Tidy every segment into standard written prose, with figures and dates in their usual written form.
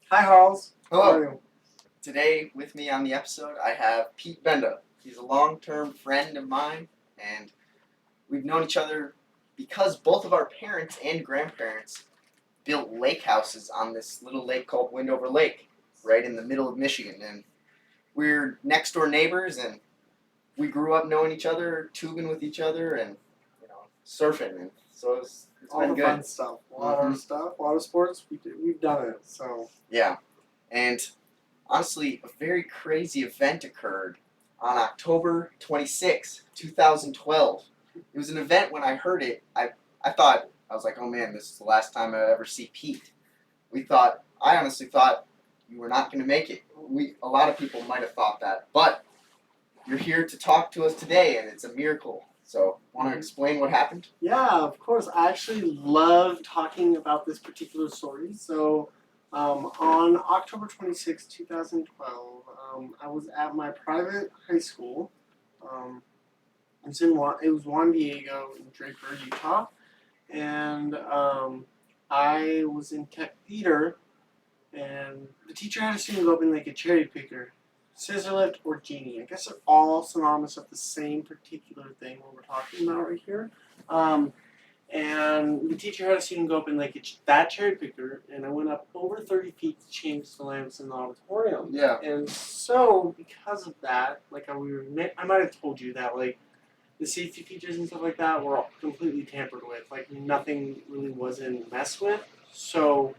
Hi, Halls. How are Hello. you? Today with me on the episode I have Pete Benda. He's a long-term friend of mine, and we've known each other because both of our parents and grandparents built lake houses on this little lake called Windover Lake, right in the middle of Michigan. And we're next door neighbors, and we grew up knowing each other, tubing with each other, and surfing. And so it's All been the good. fun stuff. A lot of sports. We've done it. So Yeah, and honestly, a very crazy event occurred on October 26, 2012. It was an event when I heard it, I was like, oh man, this is the last time I ever see Pete. I honestly thought you were not going to make it. A lot of people might have thought that, but you're here to talk to us today, and it's a miracle. So, want to explain what happened? yeah, of course. I actually love talking about this particular story. So on October 26, 2012, I was at my private high school. It was Juan Diego in Draper, Utah, and I was in tech theater, and the teacher had a student go up and like a cherry picker, scissor lift, or genie. I guess they're all synonymous of the same particular thing what we're talking about right here. And the teacher had a student go up and like that cherry picker, and I went up over 30 feet to change the lamps in the auditorium. Yeah. And so because of that, like I might have told you that like the safety features and stuff like that were all completely tampered with. Like nothing really wasn't messed with. So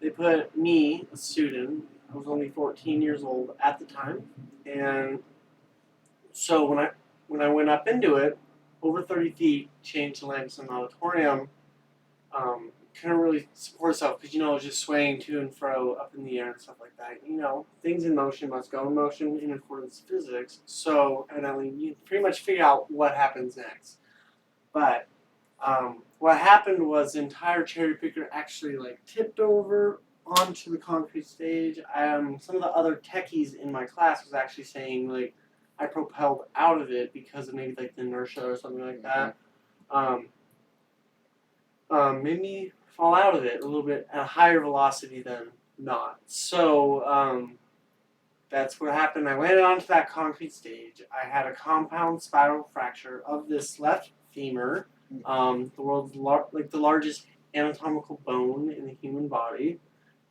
they put me, a student, I was only 14 years old at the time, and so when I went up into it, over 30 feet, changed the lamps in the auditorium, couldn't really support itself because it was just swaying to and fro up in the air and stuff like that. Things in motion must go in motion in accordance with physics. So evidently, you pretty much figure out what happens next. But what happened was the entire cherry picker actually like tipped over onto the concrete stage. Some of the other techies in my class was actually saying like I propelled out of it because of maybe like the inertia or something like that. Made me fall out of it a little bit at a higher velocity than not. So that's what happened. I landed onto that concrete stage. I had a compound spiral fracture of this left femur, the world's the largest anatomical bone in the human body.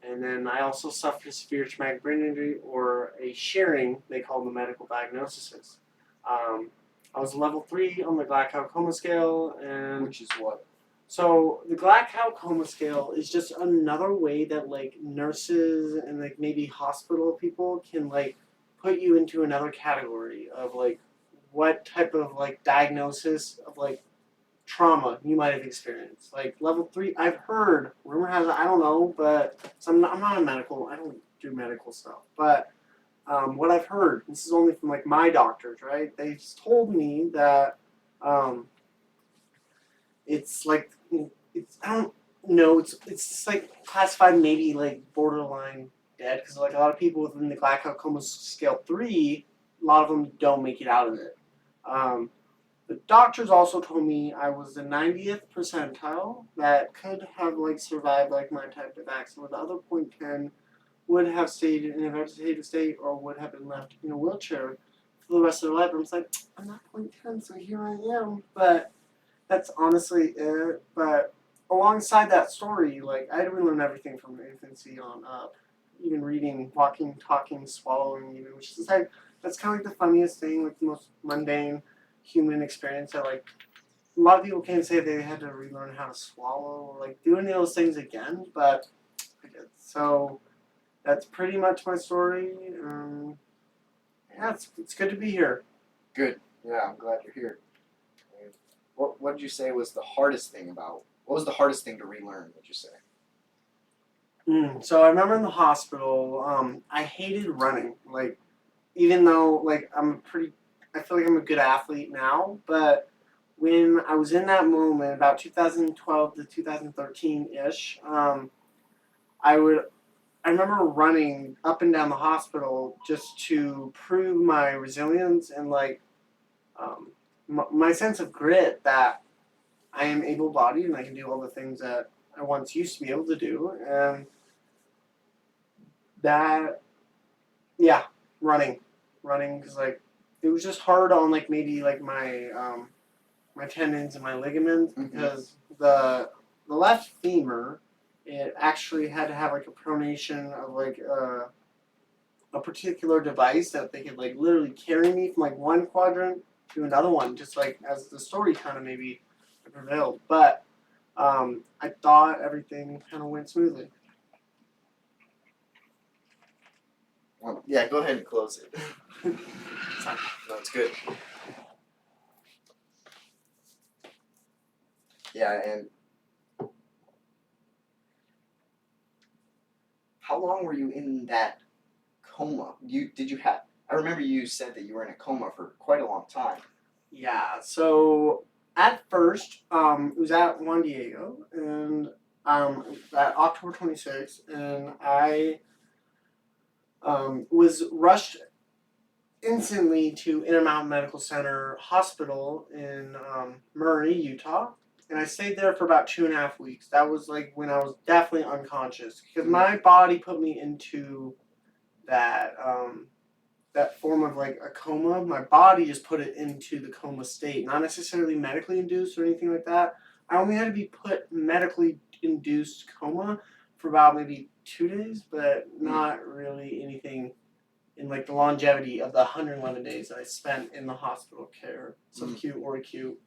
And then I also suffered a severe traumatic brain injury, or a shearing, they call the medical diagnosis. I was level 3 on the Glasgow-Coma scale, and Which is what? so the Glasgow-Coma scale is just another way that like nurses and like maybe hospital people can like put you into another category of like what type of like diagnosis of like trauma you might have experienced. Like level 3, I've heard, rumor has it, I don't know, but I'm not a medical, I don't do medical stuff, but what I've heard, this is only from like my doctors, right? They just told me that it's like I don't know, it's like classified maybe like borderline dead because like a lot of people within the Glasgow-Coma scale 3, a lot of them don't make it out of it. The doctors also told me I was the 90th percentile that could have like survived like my type of accident, where the other 0.10 would have stayed in a vegetative state or would have been left in a wheelchair for the rest of their life. I'm just like, I'm not 0.10, so here I am. But that's honestly it. But alongside that story, like I had to relearn everything from infancy on up. Even reading, walking, talking, swallowing, even, which is like that's kind of like the funniest thing, like the most mundane human experience that like a lot of people can't say they had to relearn how to swallow or like do any of those things again, but I did. So that's pretty much my story. Yeah, it's good to be here. Good. Yeah, I'm glad you're here. What did you say was the hardest thing about? What was the hardest thing to relearn? Would you say? So I remember in the hospital, I hated running. Like, even though like I feel like I'm a good athlete now, but when I was in that moment, about 2012 to 2013 ish, I remember running up and down the hospital just to prove my resilience and like my sense of grit that I am able-bodied and I can do all the things that I once used to be able to do. And that, yeah, running, because like it was just hard on like maybe like my tendons and my ligaments because the left femur, it actually had to have like a pronation of like a particular device that they could like literally carry me from like one quadrant to another one, just like as the story kind of maybe prevailed. But I thought everything kind of went smoothly. Yeah, go ahead and close it. No, it's good. Yeah, and how long were you in that coma? I remember you said that you were in a coma for quite a long time. Yeah, so at first, it was at Juan Diego, and at October 26th, and I was rushed instantly to Intermountain Medical Center Hospital in Murray, Utah, and I stayed there for about 2.5 weeks. That was like when I was definitely unconscious because my body put me into that that form of like a coma. My body just put it into the coma state, not necessarily medically induced or anything like that. I only had to be put medically induced coma for about maybe 2 days, but not really anything in like the longevity of the 111 days that I spent in the hospital care, subacute or acute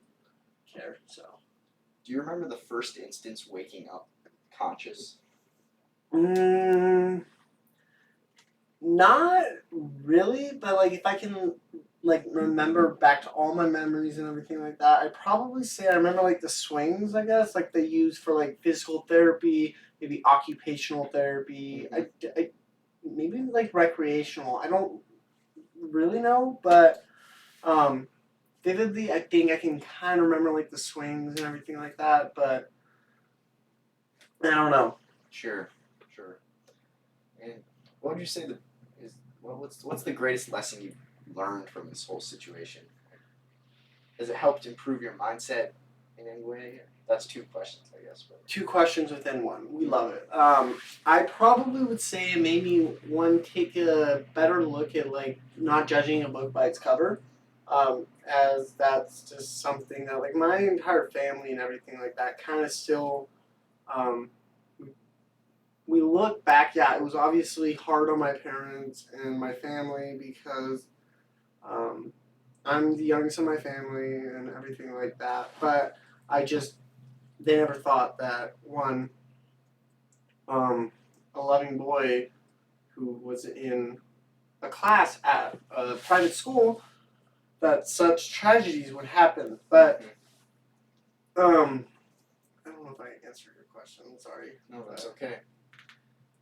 care. So, do you remember the first instance waking up conscious? Not really, but like if I can like remember back to all my memories and everything like that, I'd probably say I remember like the swings, I guess, like they use for like physical therapy, maybe occupational therapy. I maybe like recreational. I don't really know, but vividly I think I can kind of remember like the swings and everything like that, but I don't know. Sure. And what would you say what's the greatest lesson you've learned from this whole situation? Has it helped improve your mindset in any way? That's 2 questions, I guess. But 2 questions within one. We love it. I probably would say it made me take a better look at like not judging a book by its cover, as that's just something that like my entire family and everything like that kind of still. We look back, yeah, it was obviously hard on my parents and my family because I'm the youngest of my family and everything like that. But they never thought that one, a loving boy who was in a class at a private school, that such tragedies would happen. But I don't know if I answered your question. Sorry. No, that's okay.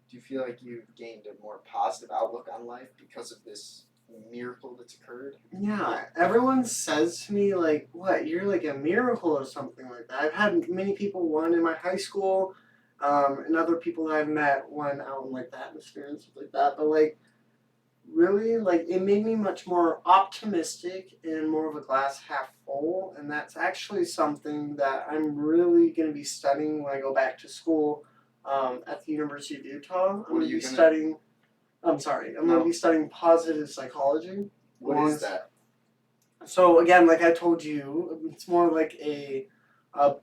Do you feel like you've gained a more positive outlook on life because of this miracle that's occurred? Yeah, everyone says to me like, "What? You're like a miracle or something like that." I've had many people, one in my high school, and other people that I've met, one out in like the atmosphere and stuff like that. But like, really, like it made me much more optimistic and more of a glass half full, and that's actually something that I'm really going to be studying when I go back to school. At the University of Utah, I'm going to be studying. I'm sorry. I'm going to be studying positive psychology. What is that? So again, like I told you, it's more like a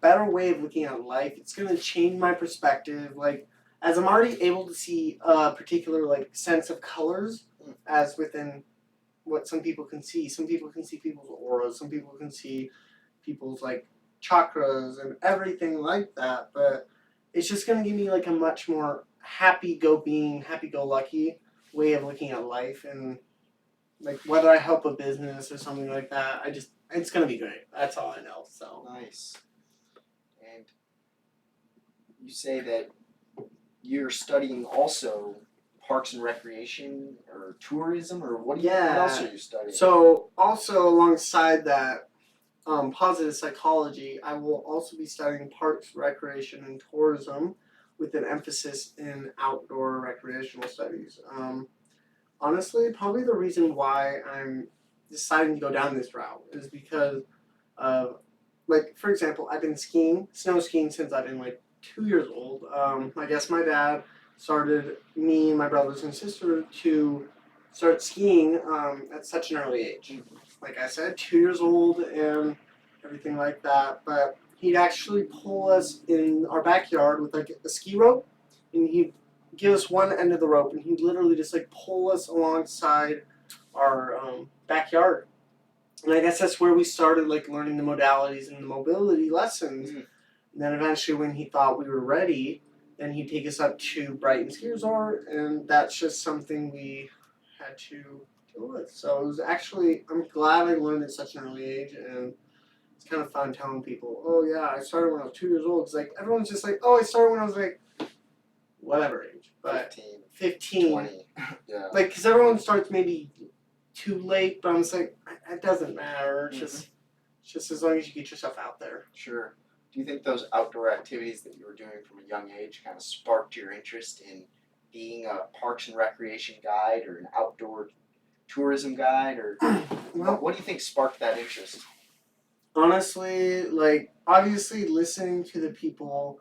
better way of looking at life. It's going to change my perspective. Like as I'm already able to see a particular like sense of colors, as within what some people can see. Some people can see people's auras. Some people can see people's like chakras and everything like that. But it's just going to give me like a much more happy-go-lucky way of looking at life, and like whether I help a business or something like that, it's going to be great. That's all I know. So nice. And you say that you're studying also parks and recreation or tourism, or what else are you studying? So also alongside that, positive psychology, I will also be studying parks, recreation, and tourism with an emphasis in outdoor recreational studies. Honestly, probably the reason why I'm deciding to go down this route is because of, like, for example, I've been snow skiing since I've been like 2 years old. I guess my dad started, me and my brothers and sister, to start skiing at such an early age. Like I said, 2 years old and everything like that. But he'd actually pull us in our backyard with like a ski rope, and he'd give us one end of the rope, and he'd literally just like pull us alongside our backyard. And I guess that's where we started like learning the modalities and the mobility lessons. And then eventually, when he thought we were ready, then he'd take us up to Brighton Ski Resort, and that's just something we had to deal with. So it was actually, I'm glad I learned at such an early age, and it's kind of fun telling people, oh yeah, I started when I was 2 years old. It's like, everyone's just like, oh, I started when I was like, whatever age, but 15. 20. Yeah. Like, because everyone starts maybe too late, but I'm just like, it doesn't matter. It's just as long as you get yourself out there. Sure. Do you think those outdoor activities that you were doing from a young age kind of sparked your interest in being a parks and recreation guide or an outdoor tourism guide? Or Well, what do you think sparked that interest? honestly, like, obviously listening to the people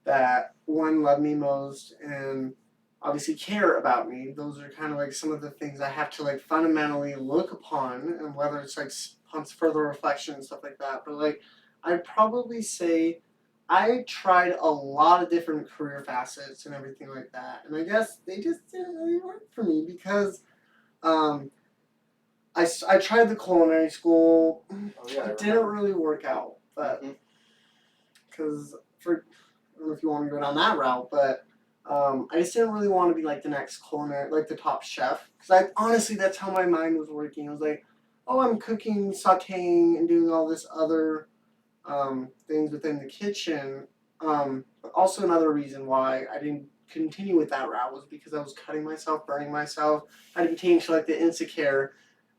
that, one, love me most and obviously care about me, those are kind of like some of the things I have to like fundamentally look upon, and whether it's like on further reflection and stuff like that. But like, I'd probably say I tried a lot of different career facets and everything like that, and I guess they just didn't really work for me because I tried the culinary school. Oh, yeah, It didn't really work out, but because I don't know if you want to go down that route, but I just didn't really want to be like the next culinary, like the top chef. Because honestly, that's how my mind was working. I was like, oh, I'm cooking, sauteing, and doing all this other things within the kitchen. But also another reason why I didn't continue with that route was because I was cutting myself, burning myself. I had to be taken to like the Instacare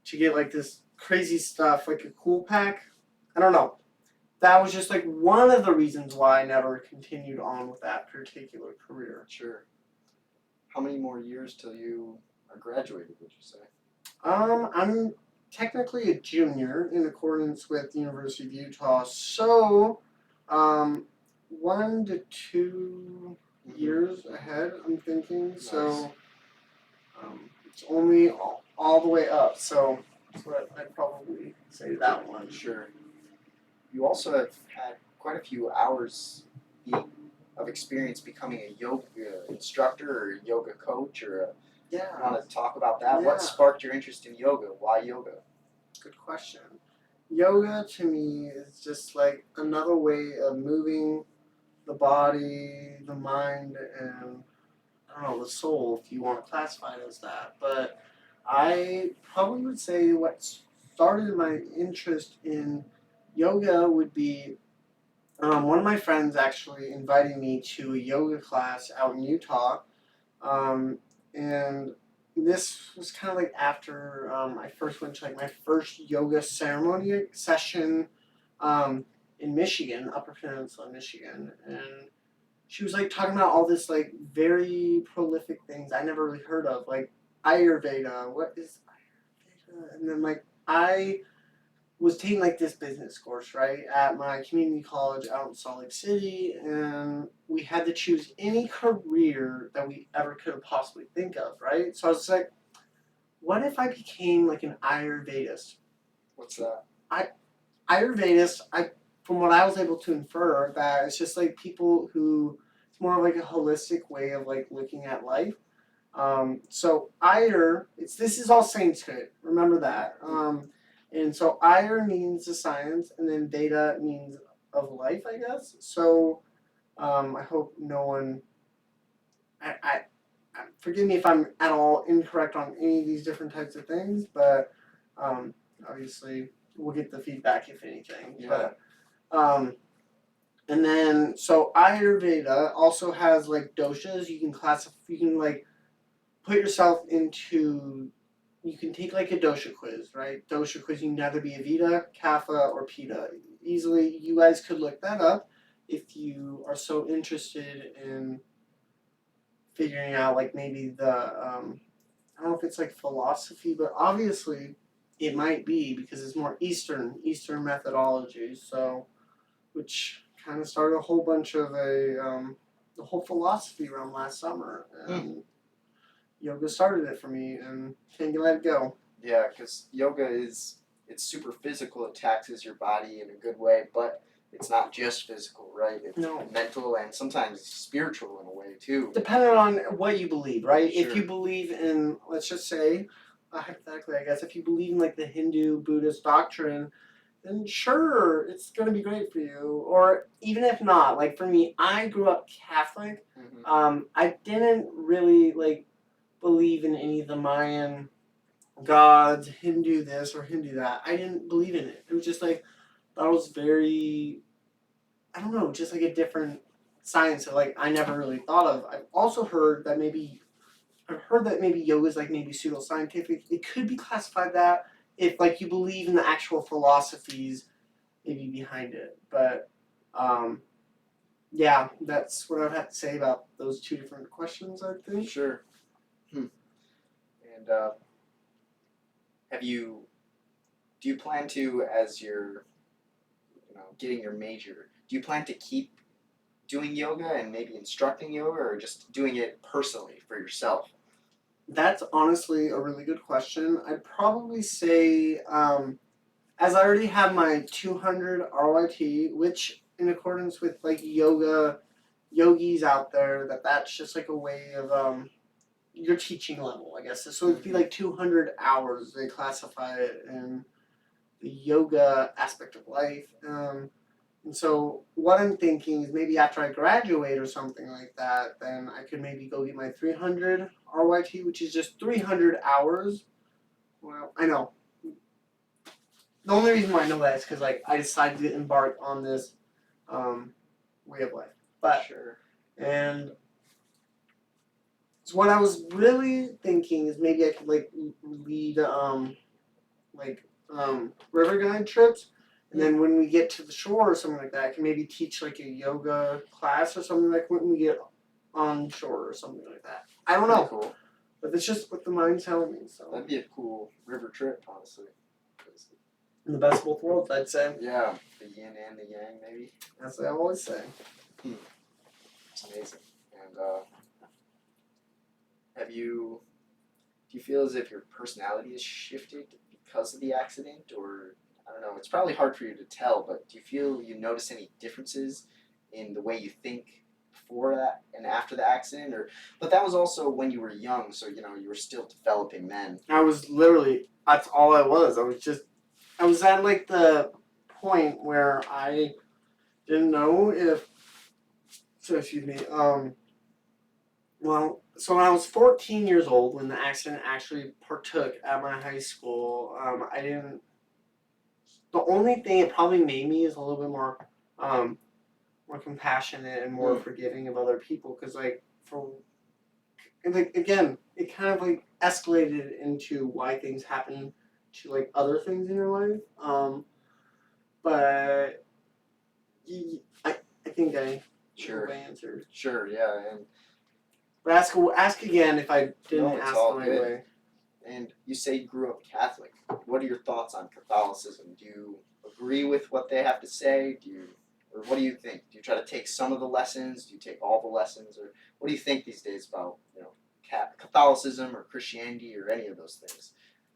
to get like this crazy stuff, like a cool pack. I don't know. That was just like one of the reasons why I never continued on with that particular career. Sure. How many more years till you are graduated, would you say? I'm technically a junior in accordance with the University of Utah, so 1 to 2 years ahead, I'm thinking. Nice. So it's only all the way up, so that's what I'd probably say to that one. Sure. You also have had quite a few hours of experience becoming a yoga instructor or a yoga coach, or Yeah. you want to talk about that? Yeah. What sparked your interest in yoga? Why yoga? Good question. Yoga to me is just like another way of moving the body, the mind, and I don't know, the soul, if you want to classify it as that. But I probably would say what started my interest in yoga would be one of my friends actually inviting me to a yoga class out in Utah. And this was kind of like after I first went to like my first yoga ceremony session in Michigan, Upper Peninsula, Michigan. And she was like talking about all this like very prolific things I never really heard of, like Ayurveda. What is Ayurveda? And then like I was taking like this business course, right, at my community college out in Salt Lake City, and we had to choose any career that we ever could have possibly think of, right? So I was like, what if I became like an Ayurvedist? What's that? Ayurvedist, from what I was able to infer, that it's just like people who, it's more of like a holistic way of like looking at life. So this is all Sanskrit, remember that. And so Ayur means the science, and then Veda means of life, I guess. So I hope no one, forgive me if I'm at all incorrect on any of these different types of things, but obviously we'll get the feedback if anything. Yeah. But, and then, so Ayurveda also has like doshas. You can like put yourself into, you can take like a dosha quiz, right? Dosha quiz, you can either be a Vita, Kapha, or Pitta. Easily, you guys could look that up if you are so interested in figuring out like maybe the, I don't know if it's like philosophy, but obviously it might be because it's more Eastern methodology. So, which kind of started a whole bunch of the whole philosophy realm last summer, and yoga started it for me, and can't let it go. Yeah, because yoga it's super physical. It taxes your body in a good way, but it's not just physical, right? It's mental and sometimes spiritual in a way too. Depending on what you believe, right? Sure. If you believe in, let's just say, hypothetically, I guess, if you believe in like the Hindu Buddhist doctrine, then sure, it's going to be great for you. Or even if not, like for me, I grew up Catholic. I didn't really like believe in any of the Mayan gods, Hindu this or Hindu that. I didn't believe in it. It was just like, that was very, I don't know, just like a different science that like I never really thought of. I've also heard that maybe yoga is like maybe pseudoscientific. It could be classified that if like you believe in the actual philosophies maybe behind it. But yeah, that's what I'd have to say about those two different questions, I think. Sure. And do you plan to, as you're getting your major, do you plan to keep doing yoga and maybe instructing yoga, or just doing it personally for yourself? That's honestly a really good question. I'd probably say, as I already have my 200 RYT, which in accordance with like yogis out there, that's just like a way of your teaching level, I guess. So it'd be like 200 hours. They classify it in the yoga aspect of life. And so what I'm thinking is maybe after I graduate or something like that, then I could maybe go get my 300 RYT, which is just 300 hours. Well, I know. The only reason why I know that is because like I decided to embark on this way of life. But sure. And so what I was really thinking is maybe I could like lead river guide trips. And then when we get to the shore or something like that, I can maybe teach like a yoga class or something like when we get on shore or something like that. I don't know. Cool. But it's just what the mind's telling me. So that'd be a cool river trip, honestly. In the best of both worlds, I'd say. Yeah, the yin and the yang, maybe. That's what I always say. It's amazing. And do you feel as if your personality has shifted because of the accident, or I don't know, it's probably hard for you to tell, but do you feel you notice any differences in the way you think before that and after the accident? But that was also when you were young, so you were still developing then. I was literally, that's all I was. I was at like the point where I didn't know if, so excuse me, so when I was 14 years old, when the accident actually partook at my high school, the only thing it probably made me is a little bit more compassionate and more forgiving of other people, because again, it kind of like escalated into why things happen to like other things in your life. But I think I answered. Sure, yeah, But ask again if I didn't ask the right way. And you say you grew up Catholic. What are your thoughts on Catholicism? Do you agree with what they have to say? Or what do you think? Do you try to take some of the lessons? Do you take all the lessons? Or what do you think these days about Catholicism or Christianity or any of those things?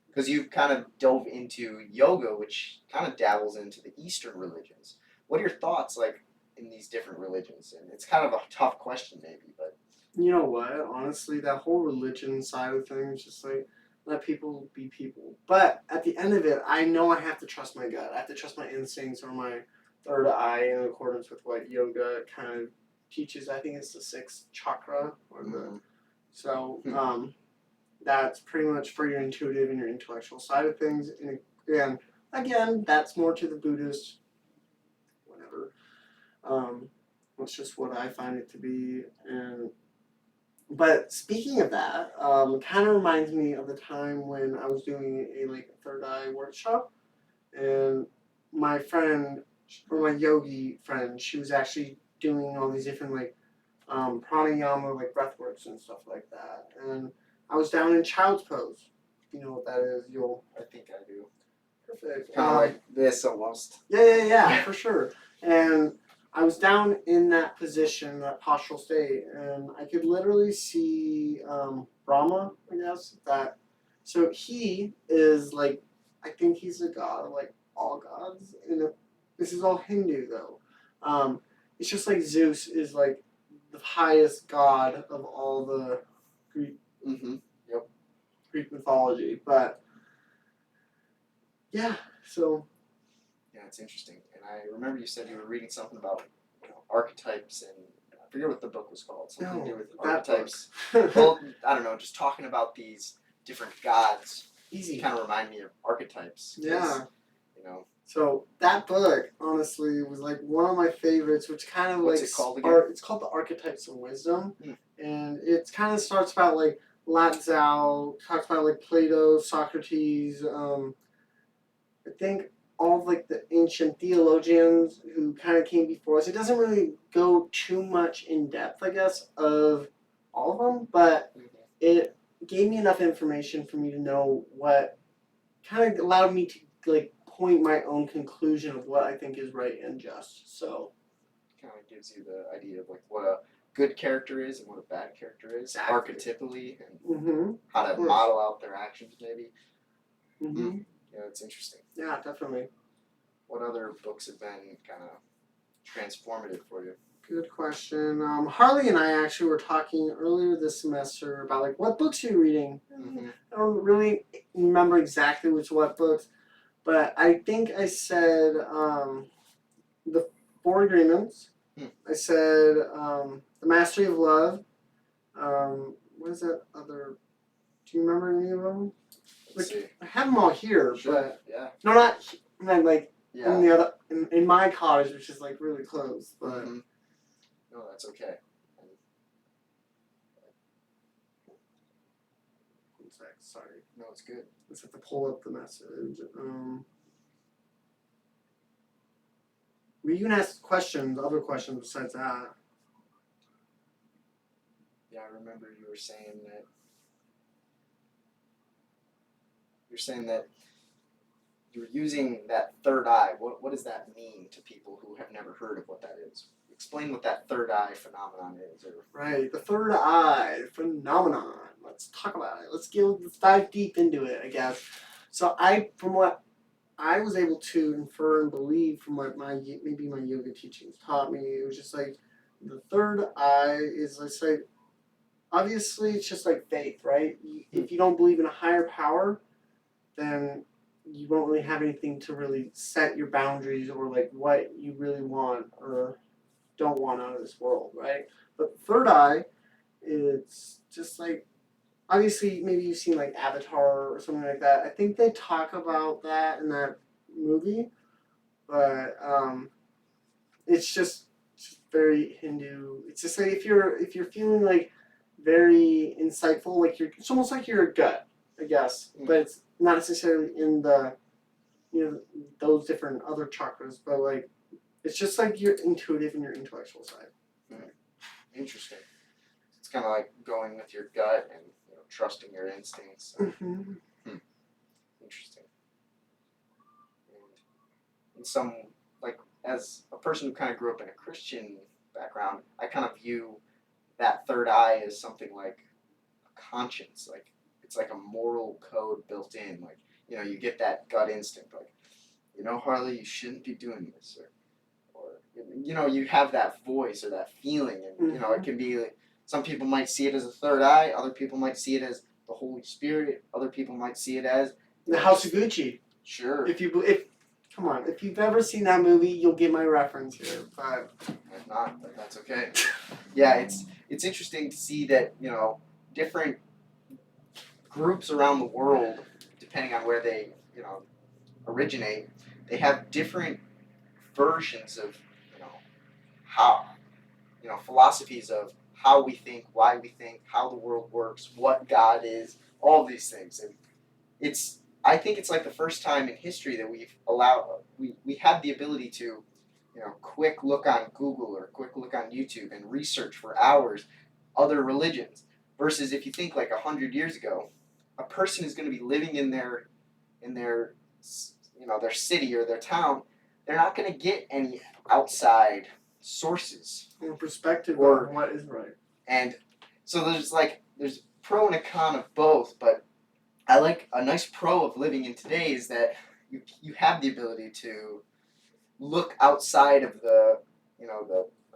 Because you've kind of dove into yoga, which kind of dabbles into the Eastern religions. What are your thoughts like in these different religions? And it's kind of a tough question maybe, but you know what? Honestly, that whole religion side of things, just like let people be people. But at the end of it, I know I have to trust my gut. I have to trust my instincts or my third eye in accordance with what yoga kind of teaches. I think it's the sixth chakra. That's pretty much for your intuitive and your intellectual side of things. And again, that's more to the Buddhist, whatever. That's just what I find it to be. But speaking of that, kind of reminds me of the time when I was doing a third eye workshop, and my friend, or my yogi friend, she was actually doing all these different pranayama, breathworks and stuff like that. And I was down in child's pose. You know what that is, Youll? I think I do. Perfect. Kind of like this almost. Yeah, for sure. And I was down in that position, that postural state, and I could literally see Brahma, I guess. So he is like, I think he's a god of like all gods. And this is all Hindu though. It's just like Zeus is like the highest god of all the Greek, Greek mythology. But yeah, so. Yeah, it's interesting. And I remember you said you were reading something about archetypes, and I forget what the book was called. Something to do with archetypes. Well, I don't know, just talking about these different gods. Easy. Kind of remind me of archetypes. Yeah. You know. So that book, honestly, was like one of my favorites, which kind of What's like it called again? It's called the Archetypes of Wisdom, and it kind of starts about like Lao Tzu, talks about like Plato, Socrates. I think all of like the ancient theologians who kind of came before us. It doesn't really go too much in depth, I guess, of all of them, but it gave me enough information for me to know what kind of allowed me to like point my own conclusion of what I think is right and just. So kind of gives you the idea of like what a good character is and what a bad character is, archetypally, and how to model out their actions, maybe. Yeah, it's interesting. Yeah, definitely. What other books have been kind of transformative for you? Good question. Harley and I actually were talking earlier this semester about like what books are you reading. I don't really remember exactly what books, but I think I said the Four Agreements. I said the Mastery of Love. What is that other? Do you remember any of them? Let's see. I have them all here, but yeah. No, not like Yeah. in the other in my college, which is like really close. But no, that's okay. One sec, sorry. No, it's good. Let's have to pull up the message. We can ask other questions besides that. Yeah, I remember you were saying that. You're saying that you're using that third eye. What does that mean to people who have never heard of what that is? Explain what that third eye phenomenon is. Right, the third eye phenomenon. Let's talk about it. Let's dive deep into it, I guess. So from what I was able to infer and believe from what maybe my yoga teachings taught me, it was just like the third eye is, let's say, obviously it's just like faith, right? If you don't believe in a higher power, then you won't really have anything to really set your boundaries or like what you really want or don't want out of this world, right? But third eye, it's just like, obviously maybe you've seen like Avatar or something like that. I think they talk about that in that movie, but it's just very Hindu. It's just like if you're feeling like very insightful, like it's almost like you're a gut, I guess, but it's not necessarily in the those different other chakras, but like it's just like you're intuitive in your intellectual side. Interesting. It's kind of like going with your gut and trusting your instincts. Interesting. And some, like, as a person who kind of grew up in a Christian background, I kind of view that third eye as something like a conscience. Like, it's like a moral code built in. Like, you get that gut instinct. Like, Harley, you shouldn't be doing this. Or you have that voice or that feeling. And, it can be like, some people might see it as a third eye. Other people might see it as the Holy Spirit. Other people might see it as the House of Gucci. Sure. Come on, if you've ever seen that movie, you'll get my reference here. But if not, then that's okay. Yeah, it's interesting to see that different groups around the world, depending on where they originate, they have different versions of how philosophies of how we think, why we think, how the world works, what God is, all these things. And I think it's like the first time in history that we have the ability to, quick look on Google or quick look on YouTube and research for hours other religions. Versus if you think like 100 years ago, a person is going to be living in their their city or their town. They're not going to get any outside sources. Or perspective Or- on what is right. And so there's pro and a con of both, but I like a nice pro of living in today is that you have the ability to look outside of the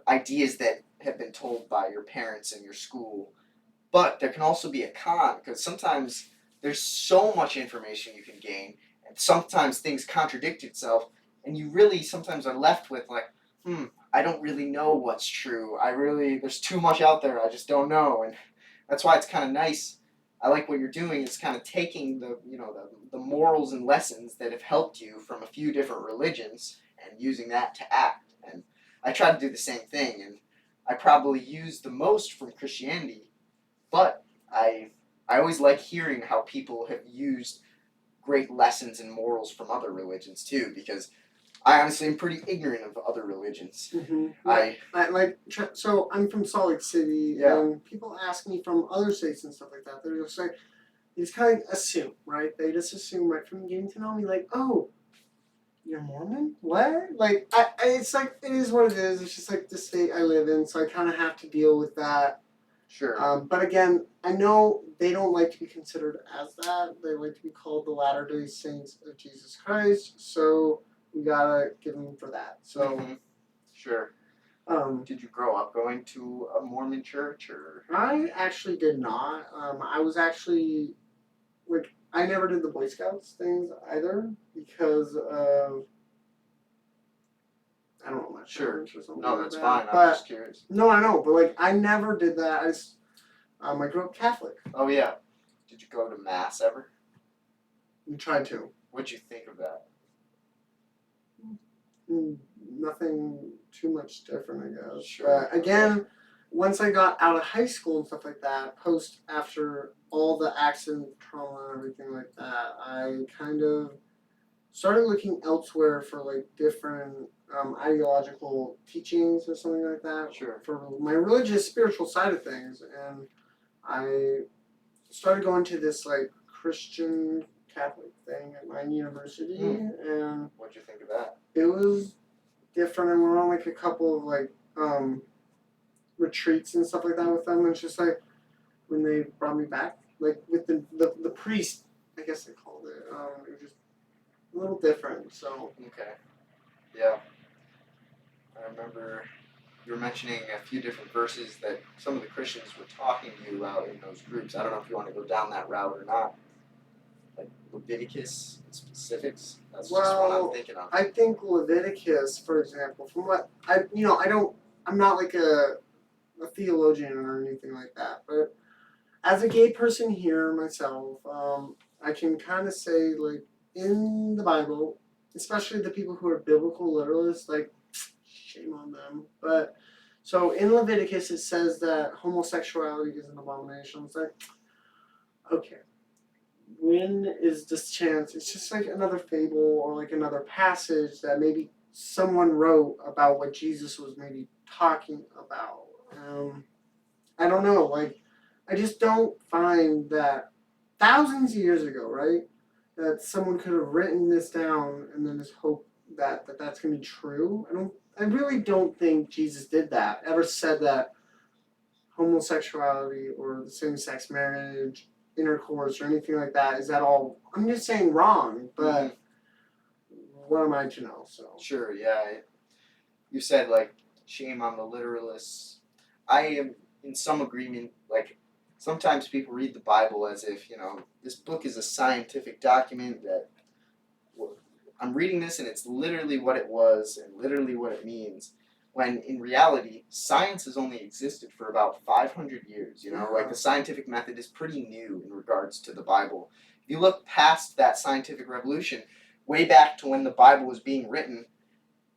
ideas that have been told by your parents and your school. But there can also be a con because sometimes there's so much information you can gain, and sometimes things contradict itself, and you really sometimes are left with like, I don't really know what's true. There's too much out there. I just don't know, and that's why it's kind of nice. I like what you're doing. It's kind of taking the morals and lessons that have helped you from a few different religions and using that to act. And I try to do the same thing, and I probably use the most from Christianity, but I always like hearing how people have used great lessons and morals from other religions too, because I honestly am pretty ignorant of other religions. Mm-hmm. So I'm from Salt Lake City, Yeah. and people ask me from other states and stuff like that. They're just like, they just kind of assume, right? They just assume right from getting to know me, like, oh, you're Mormon? What? Like, it's like, it is what it is. It's just like the state I live in, so I kind of have to deal with that. Sure. But again, I know they don't like to be considered as that. They like to be called the Latter-day Saints of Jesus Christ, so we gotta give them for that. So, Sure. Did you grow up going to a Mormon church or? I actually did not. I was actually, like, I never did the Boy Scouts things either because of, I don't know, my Sure. parents or something. No, like that's that. fine. I'm But just curious. no, I know, but like I never did that. I grew up Catholic. Oh yeah. Did you go to mass ever? We tried to. What'd you think of that? Nothing too much different, I guess. Sure. But again, once I got out of high school and stuff like that, after all the accident trauma and everything like that, I kind of started looking elsewhere for like different ideological teachings or something like that. Sure. For my religious, spiritual side of things, and I started going to this like Christian Catholic thing at my university, and What'd you think of that? it was different. I went on like a couple of like retreats and stuff like that with them, and it's just like when they brought me back, like with the priest, I guess they called it. It was just a little different. So Okay. Yeah. I remember you were mentioning a few different verses that some of the Christians were talking to you about in those groups. I don't know if you want to go down that route or not. Like Leviticus and specifics. That's just what I'm thinking of. I think Leviticus, for example, from what I'm not like a theologian or anything like that, but as a gay person here myself, I can kind of say like in the Bible, especially the people who are biblical literalists, like shame on them. But so in Leviticus it says that homosexuality is an abomination. It's like, okay, when is this chance? It's just like another fable or like another passage that maybe someone wrote about what Jesus was maybe talking about. I don't know. Like, I just don't find that thousands of years ago, right, that someone could have written this down and then just hope that that's gonna be true. I really don't think Jesus did that. Ever said that homosexuality or the same-sex marriage, intercourse, or anything like that is at all. I'm just saying wrong, but what am I to know? So Sure, yeah. You said like shame on the literalists. I am in some agreement. Like sometimes people read the Bible as if this book is a scientific document that I'm reading this and it's literally what it was and literally what it means. When in reality, science has only existed for about 500 years. Like the scientific method is pretty new in regards to the Bible. If you look past that scientific revolution, way back to when the Bible was being written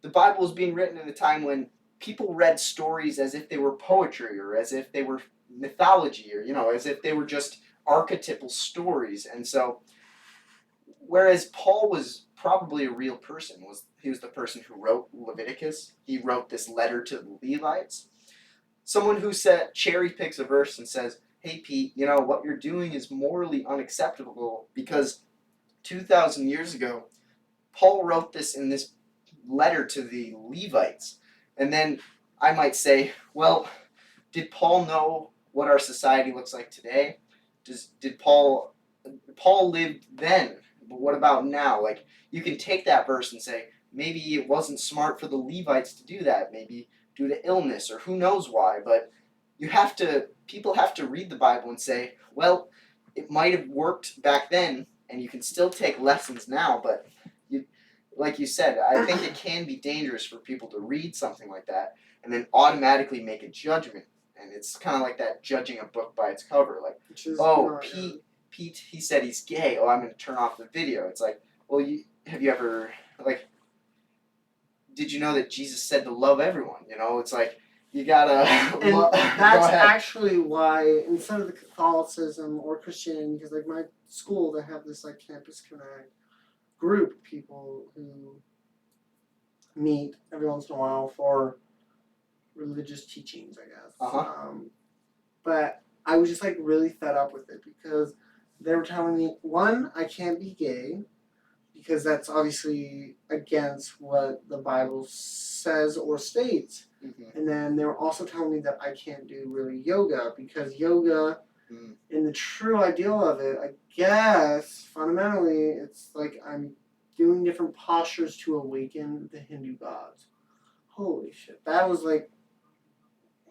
in a time when people read stories as if they were poetry or as if they were mythology or, as if they were just archetypal stories. And so, whereas Paul was probably a real person, he was the person who wrote Leviticus. He wrote this letter to the Levites. Someone who cherry picks a verse and says, hey Pete, what you're doing is morally unacceptable because 2,000 years ago, Paul wrote this in this letter to the Levites. And then I might say, well, did Paul know what our society looks like today? Did Paul lived then? But what about now? Like, you can take that verse and say, maybe it wasn't smart for the Levites to do that, maybe due to illness or who knows why, but people have to read the Bible and say, well, it might have worked back then, and you can still take lessons now, but like you said, I think it can be dangerous for people to read something like that and then automatically make a judgment. And it's kind of like that, judging a book by its cover. Like, Pete, he said he's gay. Oh, I'm going to turn off the video. It's like, well, have you ever, like, did you know that Jesus said to love everyone? You know, it's like, you gotta. And that's actually why, instead of the Catholicism or Christianity, because like my school, they have this like Campus Connect group of people who meet every once in a while for religious teachings, I guess. But I was just like really fed up with it because they were telling me, one, I can't be gay because that's obviously against what the Bible says or states. Mm-hmm. And then they were also telling me that I can't do really yoga because yoga, in the true ideal of it, I guess, fundamentally, it's like I'm doing different postures to awaken the Hindu gods. Holy shit. That was like,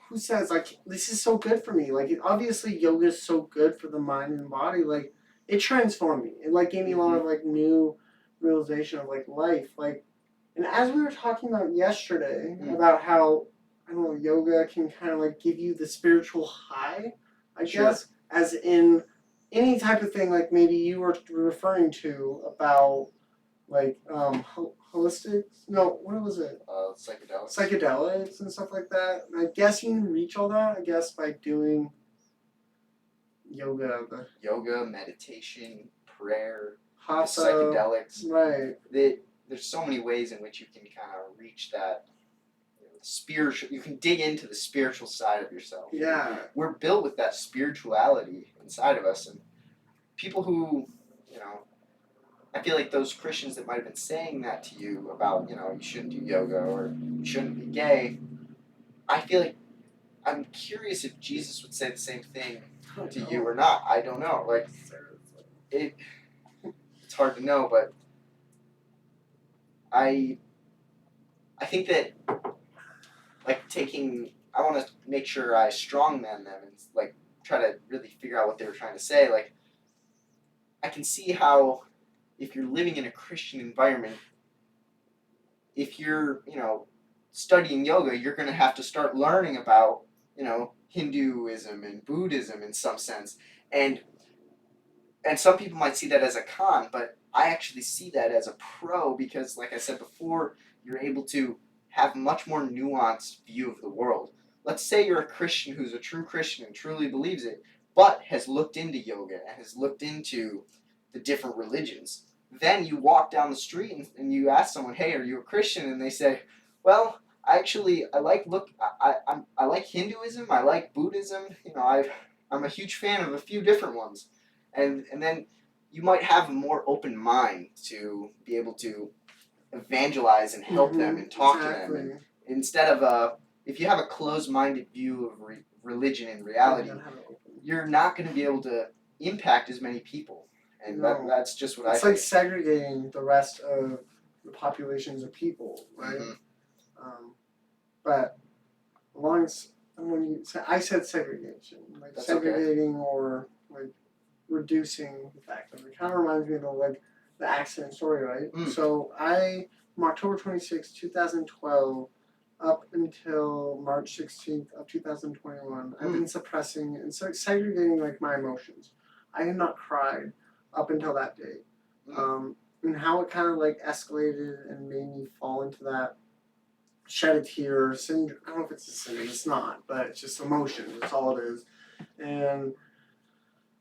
who says, like, this is so good for me? Like, obviously yoga is so good for the mind and body. Like, it transformed me. It, like, gave me a lot of, like, new realization of, like, life. Like, and as we were talking about yesterday, about how, I don't know, yoga can kind of, like, give you the spiritual high, I guess, as in any type of thing, like, maybe you were referring to about, like, holistics? No, what was it? Psychedelics. Psychedelics and stuff like that. And I guess you can reach all that, I guess, by doing yoga. Yoga, meditation, prayer, Hatha, psychedelics. Right. There's so many ways in which you can kind of reach that spiritual. You can dig into the spiritual side of yourself. Yeah. We're built with that spirituality inside of us, and people who, I feel like those Christians that might have been saying that to you about, you shouldn't do yoga or you shouldn't be gay, I feel like I'm curious if Jesus would say the same thing to you or not. I don't know. Like, it's hard to know, but I think that, like, I want to make sure I strongman them and, like, try to really figure out what they were trying to say. Like, I can see how, if you're living in a Christian environment, if you're, studying yoga, you're going to have to start learning about, Hinduism and Buddhism in some sense. And some people might see that as a con, but I actually see that as a pro because, like I said before, you're able to have much more nuanced view of the world. Let's say you're a Christian who's a true Christian and truly believes it, but has looked into yoga and has looked into the different religions. Then you walk down the street and you ask someone, hey, are you a Christian? And they say, well, actually, I like Hinduism, I like Buddhism, I'm a huge fan of a few different ones. And then you might have a more open mind to be able to evangelize and help them and talk to them. And instead of if you have a closed-minded view of religion and reality, you're not going to be able to impact as many people. And that's just what it's like segregating the rest of the populations of people, right? But when you say, I said segregation, like that's segregating or like reducing the fact of it. Kind of reminds me of like the accident story, right? So from October 26, 2012 up until March 16th of 2021, I've been suppressing and segregating like my emotions. I had not cried up until that date. And how it kind of like escalated and made me fall into that shed a tear syndrome. I don't know if it's a syndrome, it's not, but it's just emotion, that's all it is. And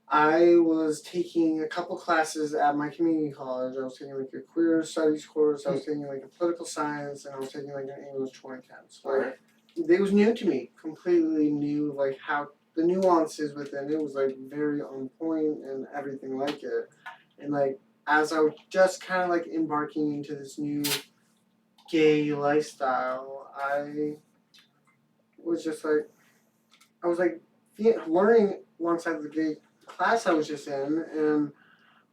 I was taking a couple classes at my community college. I was taking like a queer studies course, I was taking like a political science, and I was taking like an English 2010s. Like, it was new to me, completely new, like how the nuances within it was like very on point and everything like it. And like as I was just kind of like embarking into this new gay lifestyle, I was just like, I was like learning alongside the gay class I was just in, and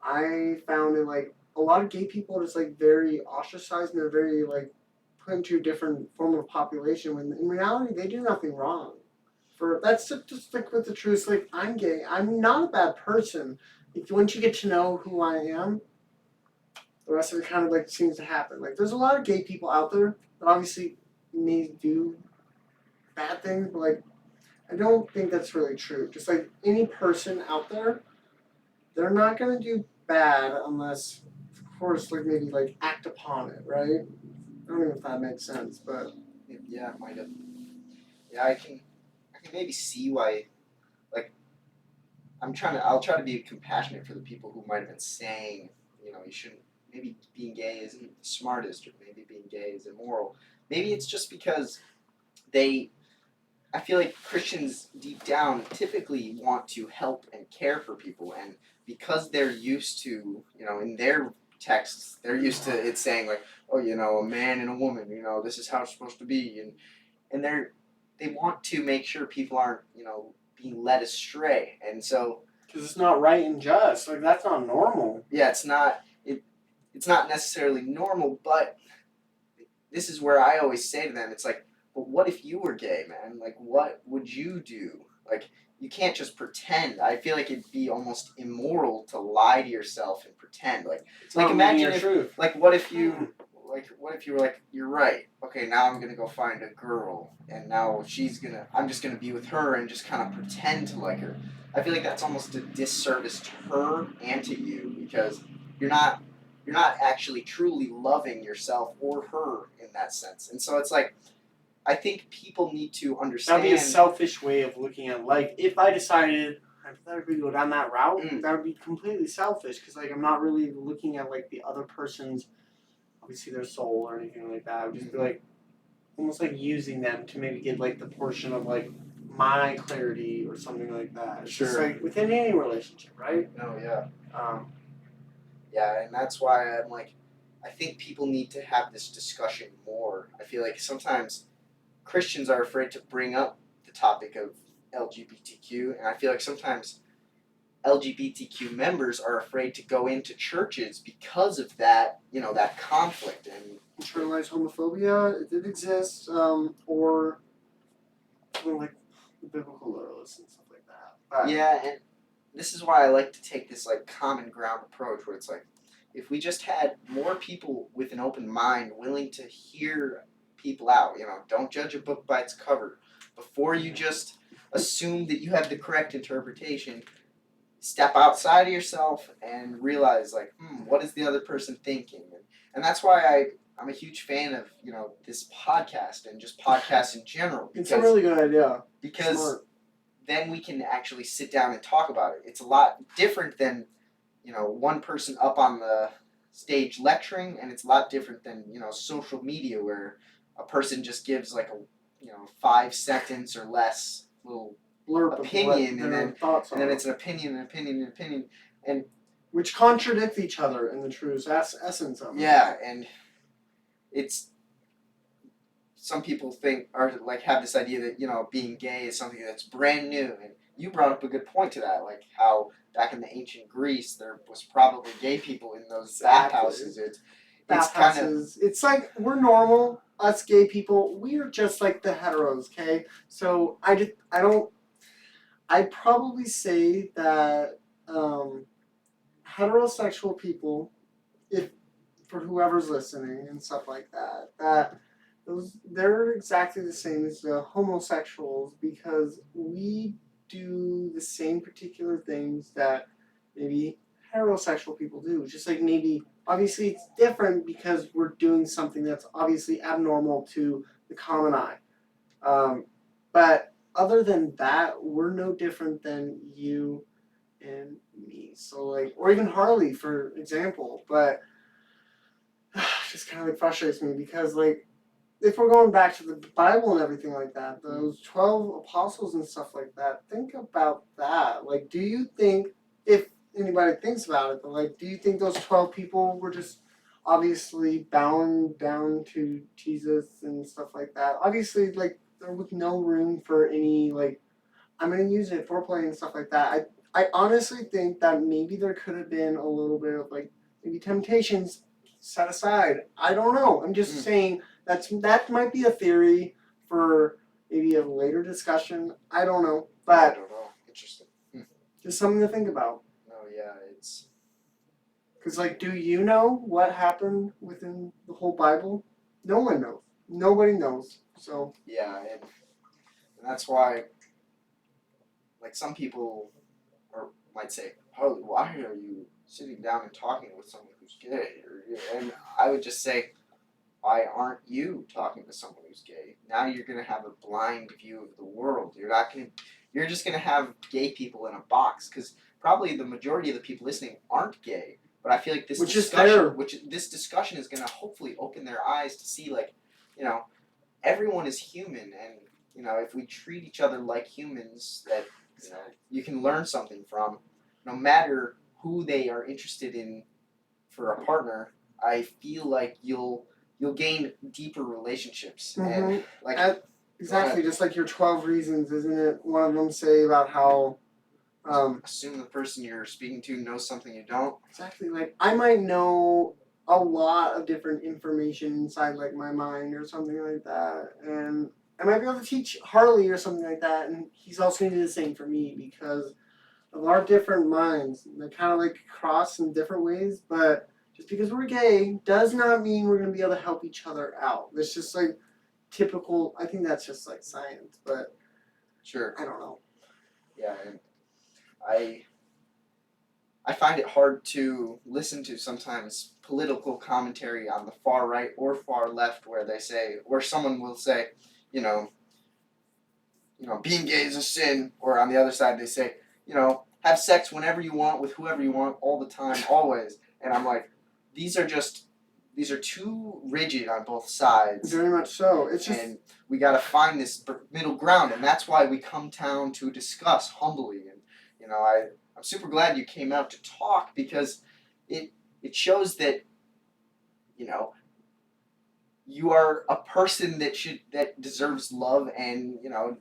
I found it like a lot of gay people are just like very ostracized and they're very like put into a different form of population when in reality they do nothing wrong. For that's to stick with the truth. Like I'm gay, I'm not a bad person. Once you get to know who I am, the rest of it kind of like seems to happen. Like there's a lot of gay people out there that obviously may do bad things, but like I don't think that's really true. Just like any person out there, they're not gonna do bad unless, of course, like maybe like act upon it, right? I don't know if that makes sense, but Yeah, it might have. Yeah, I can maybe see why. Like, I'll try to be compassionate for the people who might have been saying, you shouldn't. Maybe being gay isn't the smartest, or maybe being gay is immoral. Maybe it's just because they. I feel like Christians deep down typically want to help and care for people, and because they're used to, in their texts, they're used to it saying like, oh, a man and a woman, this is how it's supposed to be, and they want to make sure people aren't, being led astray, and so because it's not right and just, like that's not normal. yeah, it's not necessarily normal, but this is where I always say to them, it's like, but what if you were gay, man? Like, what would you do? Like, you can't just pretend. I feel like it'd be almost immoral to lie to yourself and pretend. It's not imagine your if, truth. what if you were like, you're right. Okay, now I'm gonna go find a girl, and now I'm just gonna be with her and just kind of pretend to like her. I feel like that's almost a disservice to her and to you because you're not actually truly loving yourself or her in that sense. And so it's like, I think people need to understand. That'd be a selfish way of looking at life. If I decided hypothetically to go down that route, that would be completely selfish because like I'm not really looking at like the other person's, obviously their soul or anything like that. I would just be like almost like using them to maybe get like the portion of like my clarity or something like that. It's just like within any relationship, right? No, yeah. Yeah, and that's why I'm like, I think people need to have this discussion more. I feel like sometimes Christians are afraid to bring up the topic of LGBTQ, and I feel like sometimes LGBTQ members are afraid to go into churches because of that, that conflict and internalized homophobia. It did exist, or like the biblical literalists and stuff like that. But yeah, and this is why I like to take this like common ground approach where it's like, if we just had more people with an open mind willing to hear people out, don't judge a book by its cover. Before you just assume that you have the correct interpretation, step outside of yourself and realize like, what is the other person thinking? And that's why I'm a huge fan of, this podcast and just podcasts in general. It's a really good idea. Because Smart. then we can actually sit down and talk about it. It's a lot different than, one person up on the stage lecturing, and it's a lot different than, social media where a person just gives like a, 5 sentence or less little blurb opinion, and then it's an opinion, and which contradict each other in the true essence of it. Yeah, and it's some people think or like have this idea that being gay is something that's brand new, and you brought up a good point to that, like how back in the ancient Greece there was probably gay people in those bathhouses. It's like we're normal, us gay people. We're just like the heteros, okay? So I'd probably say that heterosexual people, if for whoever's listening and stuff like that they're exactly the same as the homosexuals because we do the same particular things that maybe heterosexual people do. Just like maybe, obviously it's different because we're doing something that's obviously abnormal to the common eye. But other than that, we're no different than you and me. So like, or even Harley, for example. But it just kind of like frustrates me because like, if we're going back to the Bible and everything like that, those 12 apostles and stuff like that, think about that. Like, do you think, if anybody thinks about it, but like, do you think those 12 people were just obviously bowing down to Jesus and stuff like that? Obviously, like, there was no room for any like I'm gonna use it foreplay and stuff like that. I honestly think that maybe there could have been a little bit of like maybe temptations set aside. I don't know. I'm just saying that might be a theory for maybe a later discussion. I don't know, I but don't know. Interesting. just something to think about. No, yeah, it's Because like, do you know what happened within the whole Bible? No one knows. Nobody knows. So yeah, and that's why, like, some people might say, "Harley, why are you sitting down and talking with someone who's gay?" And I would just say, why aren't you talking to someone who's gay? Now you're gonna have a blind view of the world. You're just gonna have gay people in a box because probably the majority of the people listening aren't gay. But I feel like this discussion is gonna hopefully open their eyes to see, like, everyone is human, and if we treat each other like humans, that you can learn something from, no matter who they are interested in for a partner. I feel like you'll gain deeper relationships, and like exactly just like your 12 reasons, isn't it? One of them say about how assume the person you're speaking to knows something you don't. Exactly, like I might know a lot of different information inside like my mind or something like that, and I might be able to teach Harley or something like that, and he's also gonna do the same for me because of our different minds. They kind of like cross in different ways, but just because we're gay does not mean we're gonna be able to help each other out. It's just like typical. I think that's just like science, but Sure. I don't know. Yeah, and I find it hard to listen to sometimes political commentary on the far right or far left where someone will say, being gay is a sin, or on the other side they say, have sex whenever you want with whoever you want all the time, always. And I'm like, these are too rigid on both sides. Very much so. It's just, and we got to find this middle ground, and that's why we come down to discuss humbly. And I'm super glad you came out to talk, because it shows that you are a person that deserves love, and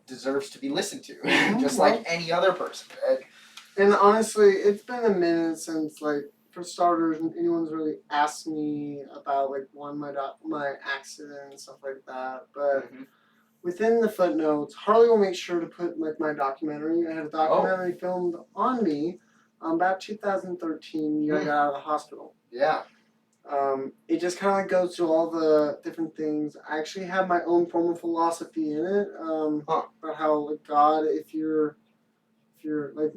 deserves to be listened to, just like any other person. And honestly, it's been a minute since, like, for starters, anyone's really asked me about like my accident and stuff like that. But within the footnotes, Harley will make sure to put like my documentary. I had a documentary filmed on me about 2013. The year I got out of the hospital. Yeah. It just kind of like goes through all the different things. I actually have my own form of philosophy in it about how like God, if you're like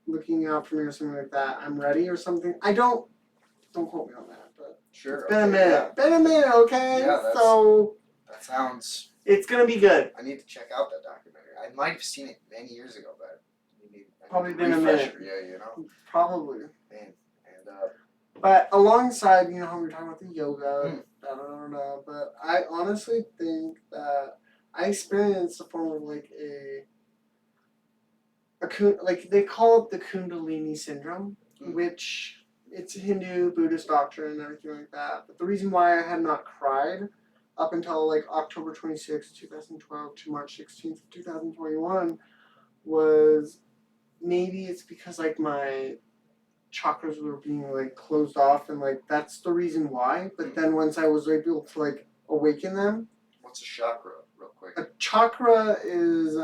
looking out for me or something like that, I'm ready or something. Don't quote me on that, but sure. It's been a minute. Yeah. Been a minute, okay? Yeah, so that sounds. It's gonna be good. I need to check out that documentary. I might have seen it many years ago, but probably been a minute. Yeah, Probably. Man, and but alongside, how we were talking about the yoga, but I honestly think that I experienced a form of like like they call it the Kundalini syndrome, which it's a Hindu Buddhist doctrine and everything like that. But the reason why I had not cried up until like October 26th, 2012 to March 16th, 2021 was maybe it's because like my chakras were being like closed off, and like that's the reason why. But then once I was able to like awaken them. What's a chakra, real quick? A chakra is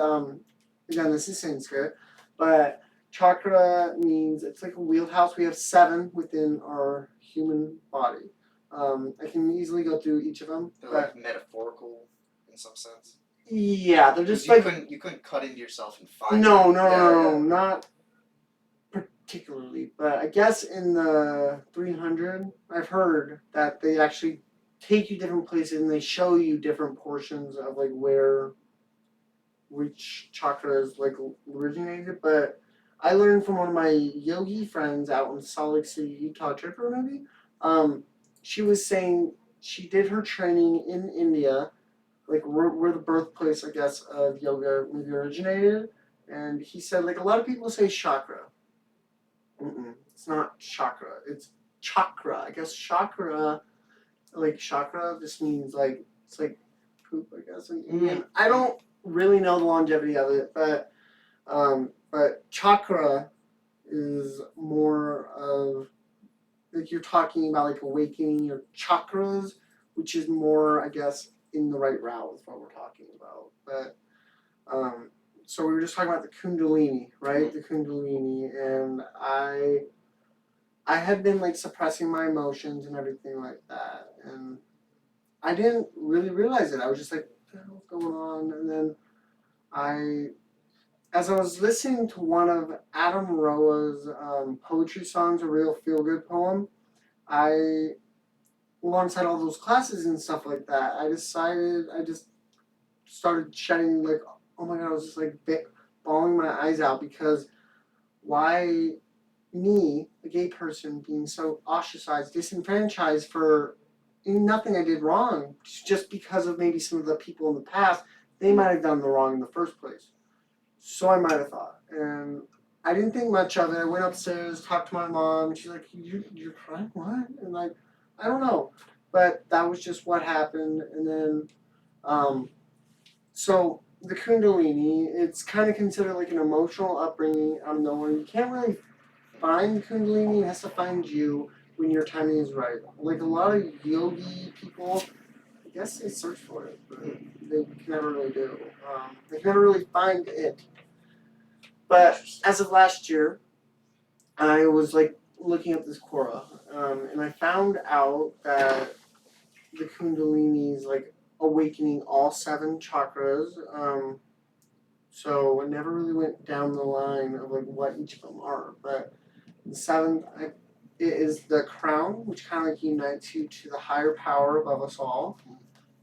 again, this is Sanskrit, but chakra means it's like a wheelhouse. We have 7 within our human body. I can easily go through each of them. They're like metaphorical in some sense. Yeah, they're just you couldn't cut into yourself and find. No, not particularly. But I guess in the 300, I've heard that they actually take you different places and they show you different portions of like which chakra is like originated. But I learned from one of my yogi friends out in Salt Lake City, Utah, Tripper maybe. She was saying she did her training in India, like where the birthplace, I guess, of yoga maybe originated. And he said like a lot of people say chakra. It's not chakra. It's chakra. I guess chakra just means like it's like poop, I guess, in Indian. I don't really know the longevity of it, but chakra is more of, like, you're talking about, like, awakening your chakras, which is more, I guess, in the right route is what we're talking about. But so we were just talking about the kundalini, right? The kundalini, and I had been, like, suppressing my emotions and everything like that, and I didn't really realize it. I was just like, what the hell's going on? And then as I was listening to one of Adam Roa's poetry songs, a real feel-good poem, alongside all those classes and stuff like that, I just started shedding, like, oh my God, I was just like bawling my eyes out, because why me, a gay person, being so ostracized, disenfranchised for nothing I did wrong, just because of maybe some of the people in the past, they might have done the wrong in the first place. So I might have thought. And I didn't think much of it. I went upstairs, talked to my mom, and she's like, you're crying? What? And like, I don't know. But that was just what happened. And then, so the Kundalini, it's kind of considered like an emotional upbringing out of nowhere. You can't really find Kundalini, it has to find you when your timing is right. Like a lot of yogi people, I guess they search for it, but they can never really do. They can never really find it. But as of last year, I was like looking up this Quora, and I found out that the Kundalini is like awakening all 7 chakras. So I never really went down the line of like what each of them are, but the 7th, it is the crown, which kind of like unites you to the higher power above us all.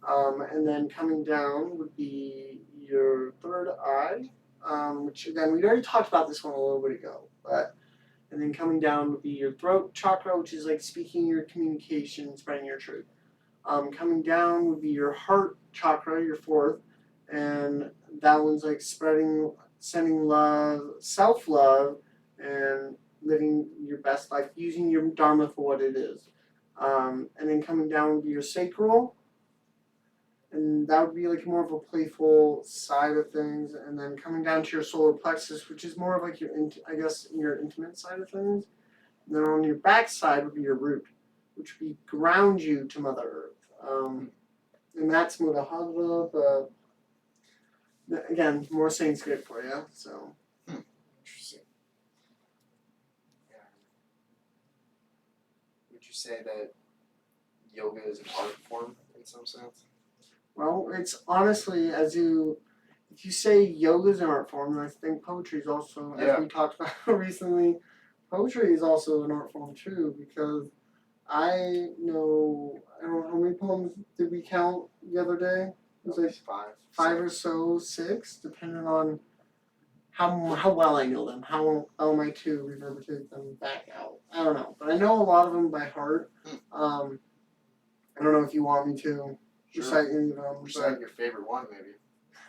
And then coming down would be your 3rd eye, which again, we already talked about this one a little bit ago, but, and then coming down would be your throat chakra, which is like speaking your communication, spreading your truth. Coming down would be your heart chakra, your 4th, and that one's like sending love, self-love, and living your best life, using your dharma for what it is. And then coming down would be your sacral, and that would be like more of a playful side of things. And then coming down to your solar plexus, which is more of like your, I guess, your intimate side of things. And then on your back side would be your root, which would be ground you to Mother Earth. And that's more the Hadra, but again, more Sanskrit for you. So. Interesting. Yeah. Would you say that yoga is an art form in some sense? Well, it's honestly, if you say yoga is an art form, then I think poetry is also, as we talked about recently, poetry is also an art form too, because I don't know how many poems did we count the other day? It was like 5 or so, 6, depending on how well I know them, how well am I to reverberate them back out. I don't know, but I know a lot of them by heart. I don't know if you want me to recite any of them. Recite your favorite one, maybe.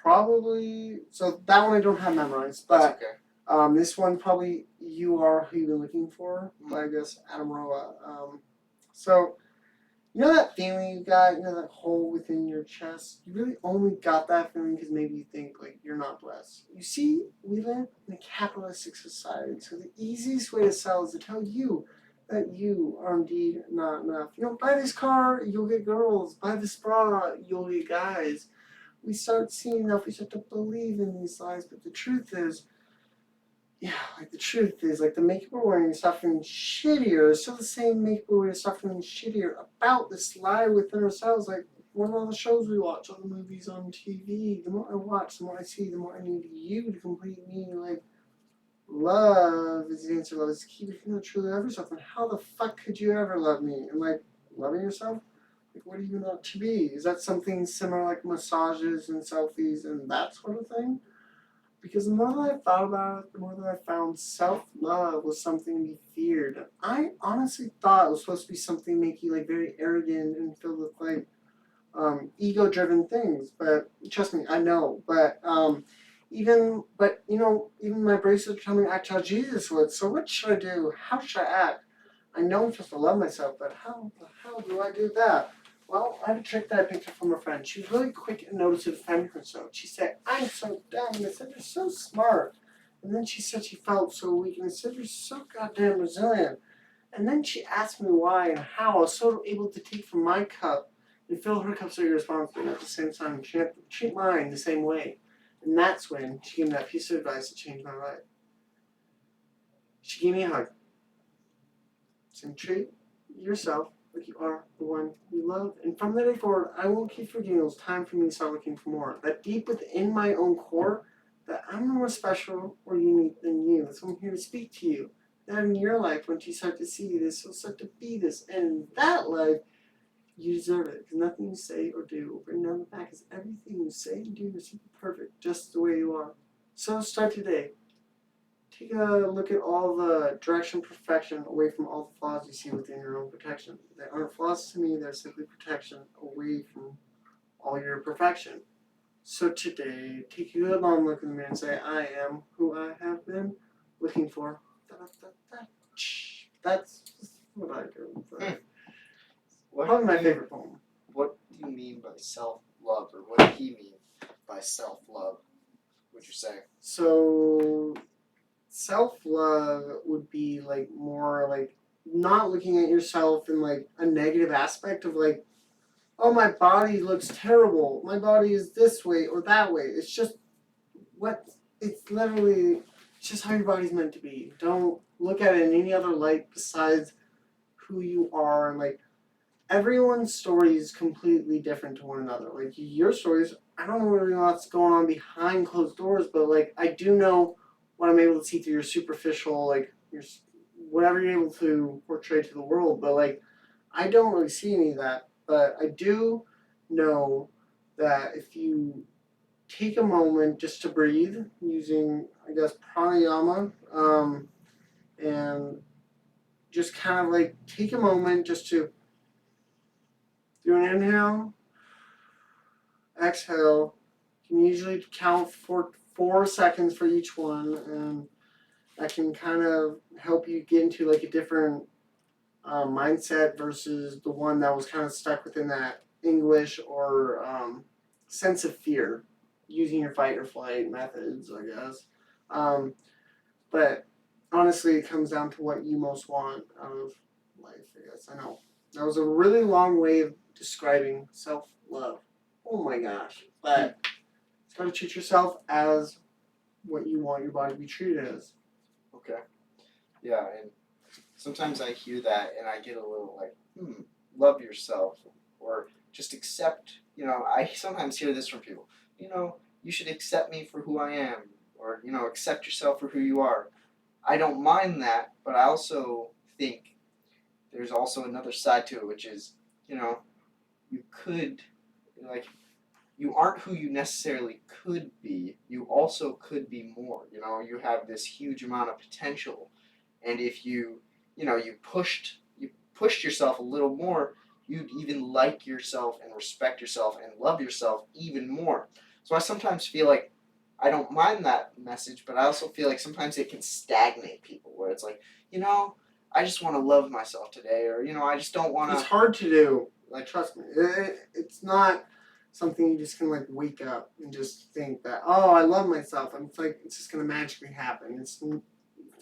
Probably. So that one I don't have memorized, but that's okay. This one probably "You Are Who You've Been Looking For" by, I guess, Adam Roa. So you know that feeling you got, that hole within your chest. You really only got that feeling because maybe you think like you're not blessed. You see, we live in a capitalistic society, so the easiest way to sell is to tell you that you are indeed not enough. Buy this car, you'll get girls. Buy this bra, you'll get guys. We start seeing enough, we start to believe in these lies, but the truth is, the makeup we're wearing is suffering shittier. It's still the same makeup we're wearing is suffering shittier about this lie within ourselves. Like, what are all the shows we watch, all the movies on TV? The more I watch, the more I see, the more I need you to complete me. Like, love is the answer. Love is the key to feeling truly love yourself. And how the fuck could you ever love me? And like, loving yourself? Like, what do you want to be? Is that something similar like massages and selfies and that sort of thing? Because the more that I thought about it, the more that I found self-love was something to be feared. And I honestly thought it was supposed to be something make you like very arrogant and filled with like ego-driven things. But trust me, I know. But even my bracelets are telling me to act how Jesus would. So what should I do? How should I act? I know I'm supposed to love myself, but how the hell do I do that? Well, I have a trick that I picked up from a friend. She was really quick and noticed to defend herself. She said, I'm so dumb. And I said, you're so smart. And then she said she felt so weak. And I said, you're so goddamn resilient. And then she asked me why and how I was so able to take from my cup and fill her cup so irresponsibly. And at the same time, she had to treat mine the same way. And that's when she gave me that piece of advice that changed my life. She gave me a hug. Saying, treat yourself like you are the one you love. And from that day forward, I won't keep forgetting it was time for me to start looking for more. That deep within my own core, that I'm more special or unique than you. So I'm here to speak to you. That in your life, once you start to see this, you'll start to be this. And in that life, you deserve it. Because nothing you say or do will bring down the back. Because everything you say and do is perfect, just the way you are. So start today. Take a look at all the direction of perfection away from all the flaws you see within your own protection. They aren't flaws to me, they're simply protection away from all your perfection. So today, take a good long look in the mirror and say, I am who I have been looking for. That's what I do. Probably my favorite poem. What do you mean by self-love, or what did he mean by self-love, would you say? So self-love would be like more like not looking at yourself in like a negative aspect of like, oh, my body looks terrible, my body is this way or that way. It's just it's literally it's just how your body's meant to be. Don't look at it in any other light besides who you are. And like everyone's story is completely different to one another. Like your stories, I don't really know what's going on behind closed doors, but like I do know what I'm able to see through your superficial, like your whatever you're able to portray to the world. But like I don't really see any of that. But I do know that if you take a moment just to breathe using, I guess, pranayama, and just kind of like take a moment just to do an inhale, exhale. You can usually count for 4 seconds for each one, and that can kind of help you get into like a different mindset versus the one that was kind of stuck within that English or sense of fear, using your fight or flight methods, I guess. But honestly, it comes down to what you most want out of life, I guess. I know that was a really long way of describing self-love. Oh my gosh. But it's got to treat yourself as what you want your body to be treated as. Okay. Yeah, and sometimes I hear that and I get a little like, love yourself, or just accept, I sometimes hear this from people, you should accept me for who I am, or, accept yourself for who you are. I don't mind that, but I also think there's also another side to it, which is, you could, like, you aren't who you necessarily could be. You also could be more. You have this huge amount of potential, and if you pushed yourself a little more, you'd even like yourself and respect yourself and love yourself even more. So I sometimes feel like I don't mind that message, but I also feel like sometimes it can stagnate people, where it's like, I just want to love myself today, or I just don't want to. It's hard to do. Like, trust me, it's not something you just can like wake up and just think that, oh, I love myself. And it's like it's just gonna magically happen. It's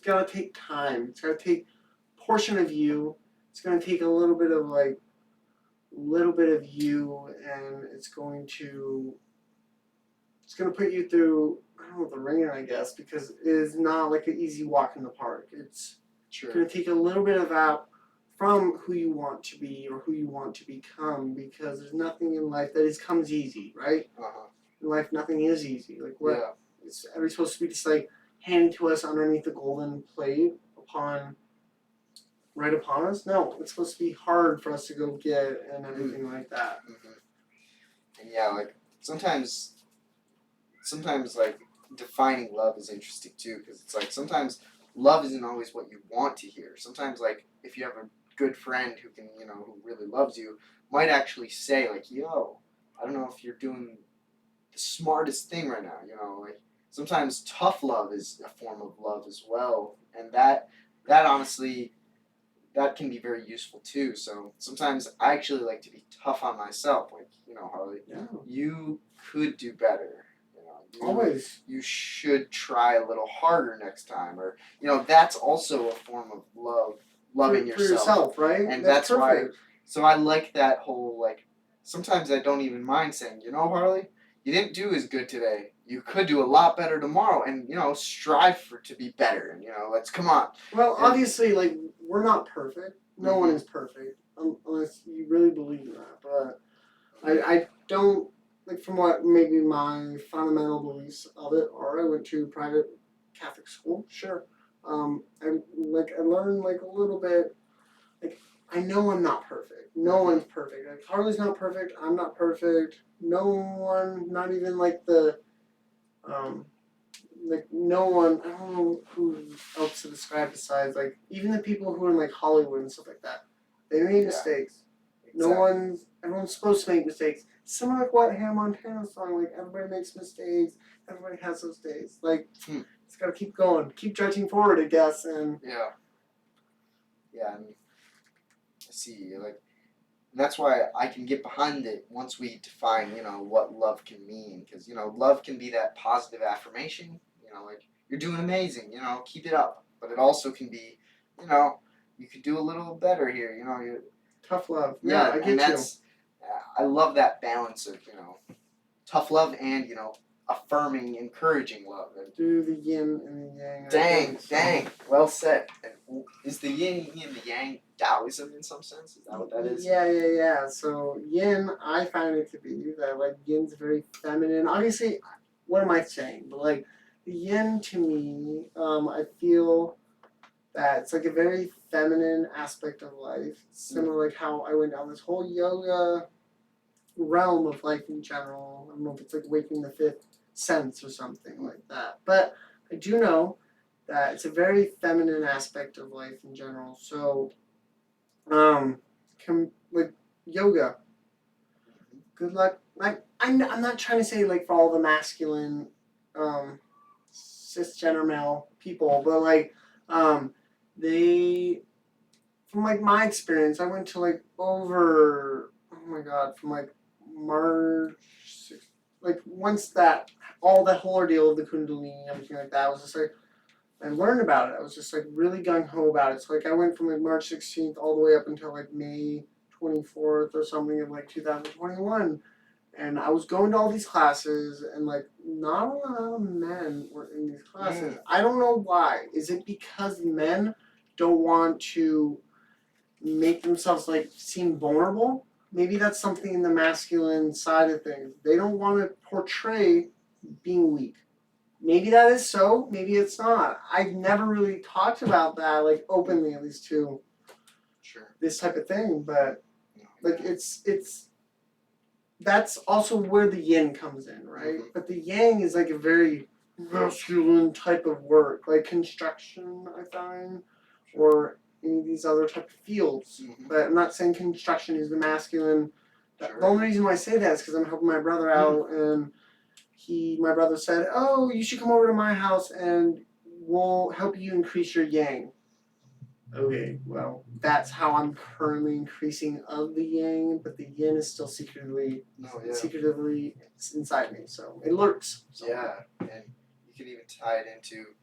gotta take time. It's gotta take a portion of you. It's gonna take a little bit of you, and it's gonna put you through, I don't know, the ringer, I guess, because it is not like an easy walk in the park. It's gonna take a little bit of that from who you want to be or who you want to become, because there's nothing in life that comes easy, right? In life, nothing is easy. Like what? Yeah. It's supposed to be just like handed to us underneath the golden plate right upon us. No, it's supposed to be hard for us to go get and everything like that. Mm-hmm. And yeah, like sometimes like defining love is interesting too, because it's like sometimes love isn't always what you want to hear. Sometimes like if you have a good friend who can, who really loves you, might actually say like, yo, I don't know if you're doing the smartest thing right now, like sometimes tough love is a form of love as well. And that honestly, that can be very useful too. So sometimes I actually like to be tough on myself. Like, Harley, Yeah. you could do better. Always. You should try a little harder next time. Or, that's also a form of loving for yourself, right? And that's why. So I like that whole, sometimes I don't even mind saying, Harley, you didn't do as good today. You could do a lot better tomorrow, and strive to be better. And come on. Well, obviously, we're not perfect. No one is perfect, unless you really believe in that. But I don't from what maybe my fundamental beliefs of it are. I went to private Catholic school, sure. I learned a little bit. I know I'm not perfect. No one's perfect. Harley's not perfect. I'm not perfect. No one, not even no one. I don't know who else to describe besides even the people who are in Hollywood and stuff like that. They made mistakes. Exactly. Everyone's supposed to make mistakes. Similar to what Hannah Montana's song, everybody makes mistakes. Everybody has those days. It's gotta keep going, keep judging forward, I guess, and yeah. And I see, that's why I can get behind it once we define, what love can mean, because love can be that positive affirmation, you're doing amazing, keep it up, but it also can be, you could do a little better here, you're tough love. Yeah, I get you. I love that balance of tough love and affirming, encouraging love. And do the yin and the yang. Dang, well said. And is the yin and the yang Taoism in some sense? Is that what that is? Yeah. So yin, I find it to be that yin's very feminine. Obviously, what am I saying? But the yin to me, I feel that it's a very feminine aspect of life. Similar how I went down this whole yoga realm of life in general. I don't know if it's waking the fifth sense or something like that. But I do know that it's a very feminine aspect of life in general. So, yoga. Good luck. I'm not trying to say for all the masculine, cisgender male people, but they, from my experience, I went to over, oh my god, from March 6th, once all that whole ordeal of the Kundalini and everything like that, I was just I learned about it. I was just really gung ho about it. So I went from March 16th all the way up until May 24th or something of 2021. And I was going to all these classes, and not a lot of men were in these classes. I don't know why. Is it because men don't want to make themselves seem vulnerable? Maybe that's something in the masculine side of things. They don't want to portray being weak. Maybe that is so. Maybe it's not. I've never really talked about that openly, at least to this type of thing. But it's that's also where the yin comes in, right? Mm-hmm. But the yang is a very masculine type of work, construction, I find, or any of these other type of fields. Mm-hmm. But I'm not saying construction is the masculine. The only reason why I say that is because I'm helping my brother out, and my brother said, "Oh, you should come over to my house and we'll help you increase your yang." Okay, well, that's how I'm currently increasing of the yang, but the yin is still secretively inside me, so it lurks. So. Yeah, and you can even tie it into,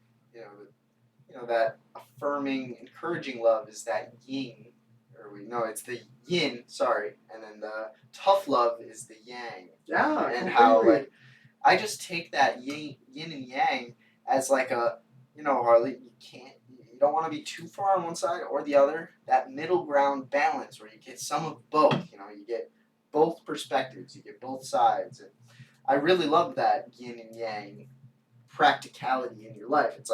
that affirming, encouraging love is that yin, it's the yin, and then the tough love is the yang. Yeah, and completely. How I just take that yin and yang as Harley, you don't want to be too far on one side or the other. That middle ground balance where you get some of both. You get both perspectives. You get both sides. And I really love that yin and yang practicality in your life. It's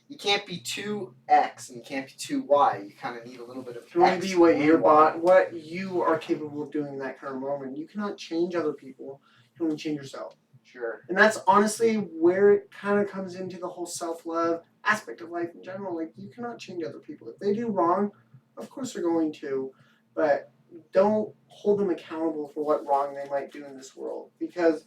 you can't be too X and you can't be too Y. You kind of need a little bit of X. You want to be what you are capable of doing in that current moment. You cannot change other people. You can only change yourself. Sure. And that's honestly where it kind of comes into the whole self-love aspect of life in general. You cannot change other people. If they do wrong, of course they're going to, but don't hold them accountable for what wrong they might do in this world, because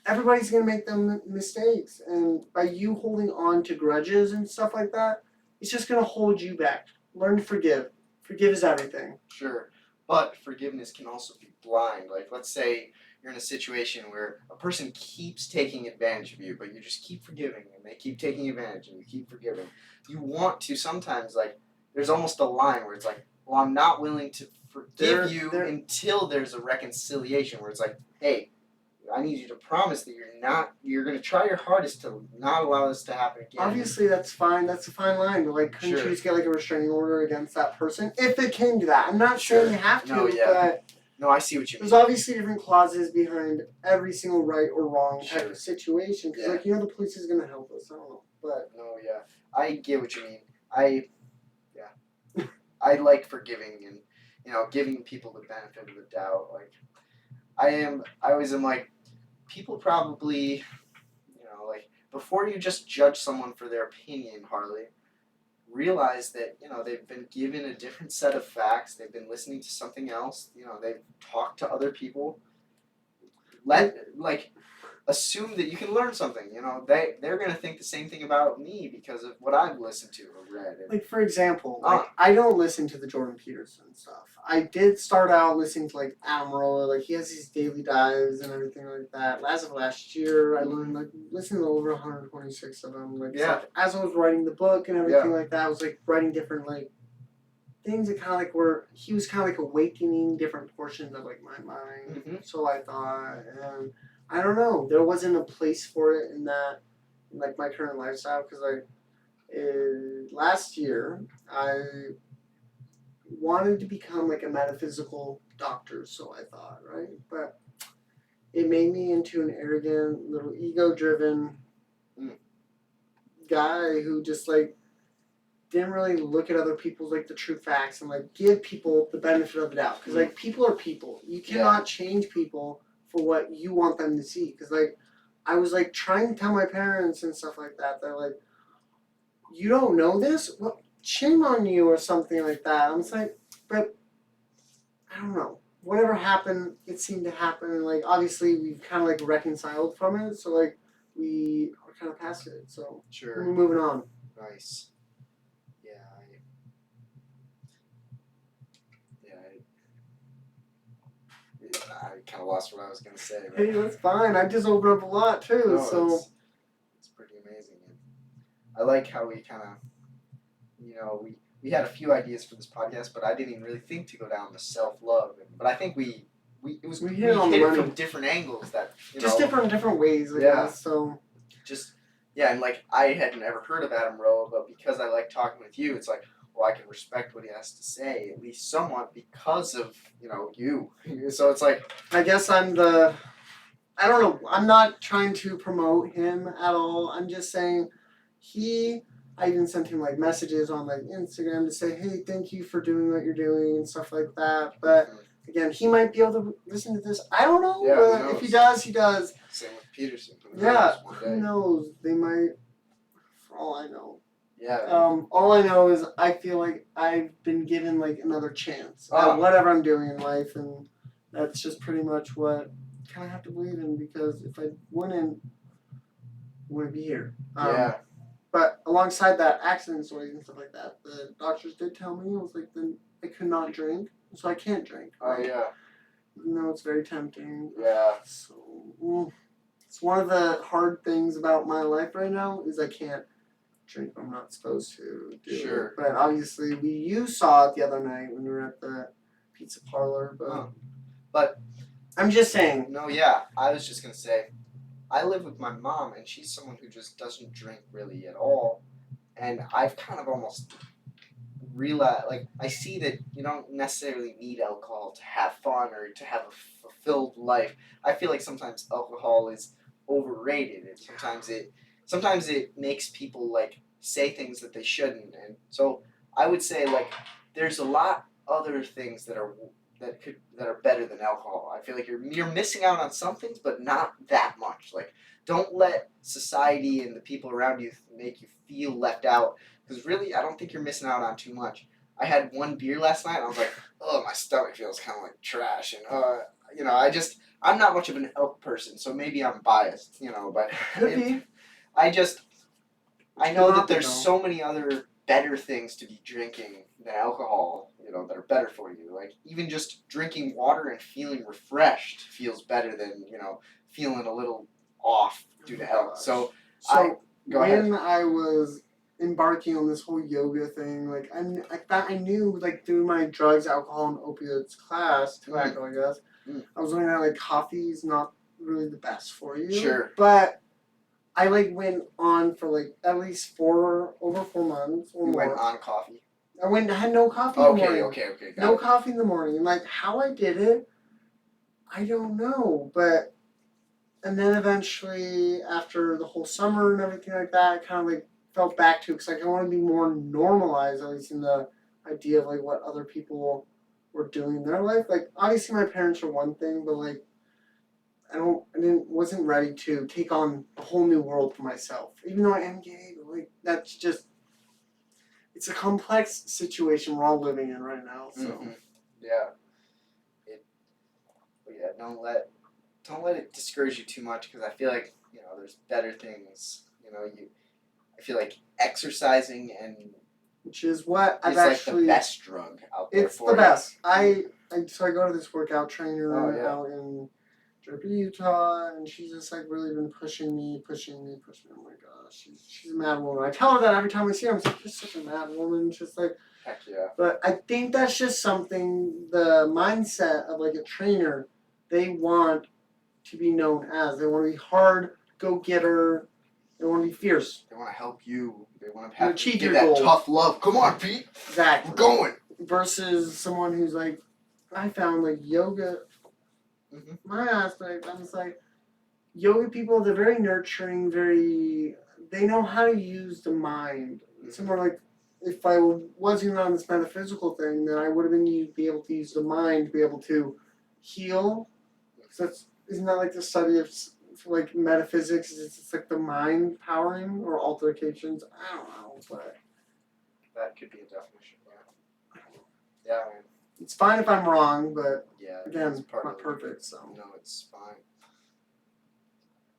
everybody's going to make them mistakes, and by you holding on to grudges and stuff like that, it's just going to hold you back. Learn to forgive. Forgive is everything. Sure. But forgiveness can also be blind. Like, let's say you're in a situation where a person keeps taking advantage of you, but you just keep forgiving, and they keep taking advantage, and you keep forgiving. You want to sometimes, like, there's almost a line where it's like, well, I'm not willing to forgive you until there's a reconciliation, where it's like, hey, I need you to promise that you're going to try your hardest to not allow this to happen again. Obviously, that's fine. That's a fine line. But, like, couldn't you just get, like, a restraining order against that person? If it came to that. I'm not saying you have to, but... No, I see what you mean. There's obviously different clauses behind every single right or wrong type of situation. Because, like, the police is going to help us. I don't know. But... No, yeah. I get what you mean. I like forgiving and, giving people the benefit of the doubt. Like, I always am like, people probably, like, before you just judge someone for their opinion, Harley, realize that, they've been given a different set of facts, they've been listening to something else, they've talked to other people. Assume that you can learn something, they're going to think the same thing about me because of what I've listened to or read. Like, for example, I don't listen to the Jordan Peterson stuff. I did start out listening to, like, Adam Rolla, like, he has these daily dives and everything like that. As of last year, I learned, like, listening to over 126 of them. Like, as I was writing the book and everything like that, I was, like, writing different, like, things that kind of, like, he was kind of, like, awakening different portions of, like, my mind. Mm-hmm. So I thought, and I don't know, there wasn't a place for it in that, in, like, my current lifestyle, because, like, last year, I wanted to become, like, a metaphysical doctor, so I thought, right? But it made me into an arrogant, little ego-driven guy who just, like, didn't really look at other people's, like, the true facts and, like, give people the benefit of the doubt. Because, like, people are people. You cannot change people for what you want them to see. Because, like, I was, like, trying to tell my parents and stuff like that. They're like, you don't know this? Well, shame on you or something like that. I'm just like, but I don't know. Whatever happened, it seemed to happen. And, like, obviously, we've kind of, like, reconciled from it. So, like, we are kind of past it. So, we're moving on. Nice. I kind of lost what I was going to say. But hey, that's fine. I just opened up a lot, too. No, so it's pretty amazing. And I like how we kind of, we had a few ideas for this podcast, but I didn't even really think to go down the self-love. But I think we hit it from different angles. That just different ways. I guess, so and like I had never heard of Adam Rolla, but because I like talking with you, it's like, well, I can respect what he has to say, at least somewhat, because of, you. So it's like... I guess I don't know. I'm not trying to promote him at all. I'm just saying I even sent him, like, messages on, like, Instagram to say, hey, thank you for doing what you're doing and stuff like that. But, again, he might be able to listen to this. I don't know. Yeah, but if he does, he does. Same with Peterson. Who knows? They might, for all I know. Yeah. All I know is I feel like I've been given, like, another chance at whatever I'm doing in life, and that's just pretty much what I kind of have to believe in, because if I wouldn't be here. But alongside that, accident stories and stuff like that, the doctors did tell me, it was like, then I could not drink, so I can't drink. Right? Oh, yeah. Even though it's very tempting. Yeah. So, it's one of the hard things about my life right now is I can't drink. I'm not supposed to do it. But obviously, you saw it the other night when we were at the pizza parlor. But I'm just saying. No, yeah. I was just going to say, I live with my mom, and she's someone who just doesn't drink really at all. And I've kind of almost realized, like, I see that you don't necessarily need alcohol to have fun or to have a fulfilled life. I feel like sometimes alcohol is overrated, and sometimes it makes people, like, say things that they shouldn't. And so I would say, like, there's a lot other things that are better than alcohol. I feel like you're missing out on some things, but not that much. Like, don't let society and the people around you make you feel left out, because really, I don't think you're missing out on too much. I had one beer last night, and I was like, oh, my stomach feels kind of like trash, and I'm not much of an elk person, so maybe I'm biased, but could be. I know that there's so many other better things to be drinking than alcohol, better for you. Like, even just drinking water and feeling refreshed feels better than, feeling a little off due to health. So go ahead. When I was embarking on this whole yoga thing, like I thought I knew, like through my drugs, alcohol, and opiates class, tobacco, I guess, I was learning that like coffee is not really the best for you. Sure. But I like went on for like at least over 4 months or You more. went on coffee. I had no coffee in the morning. Okay. No coffee in the morning. And like how I did it, I don't know. And then eventually, after the whole summer and everything like that, I kind of like felt back to it because like, I want to be more normalized, at least in the idea of like what other people were doing in their life. Like obviously my parents are one thing, but like wasn't ready to take on a whole new world for myself. Even though I am gay, but like that's just, it's a complex situation we're all living in right now. So yeah, don't let it discourage you too much, because I feel like there's better things. I feel like exercising which is what I've actually like the best drug out there. It's the best. So I go to this workout trainer out in Derby, Utah, and she's just like really been pushing me. Oh my gosh, she's a mad woman. I tell her that every time I see her. I'm like, you're such a mad woman. Just like, heck yeah. But I think that's just something, the mindset of like a trainer, they want to be known as. They want to be hard, go-getter. They want to be fierce. They want to help you. They want to achieve give your that goals. Tough love. Come on, Pete. Exactly. We're going. Versus someone who's like, I found like yoga, my aspect, I'm just like, yoga people, they're very nurturing, they know how to use the mind. Similar like, if I wasn't on this metaphysical thing, then I would have been be able to use the mind to be able to heal. So isn't that like the study of like metaphysics? It's like the mind powering or altercations. I don't know, but that could be a definition. Yeah, man. It's fine if I'm wrong, but again, it's part not perfect. So no, it's fine.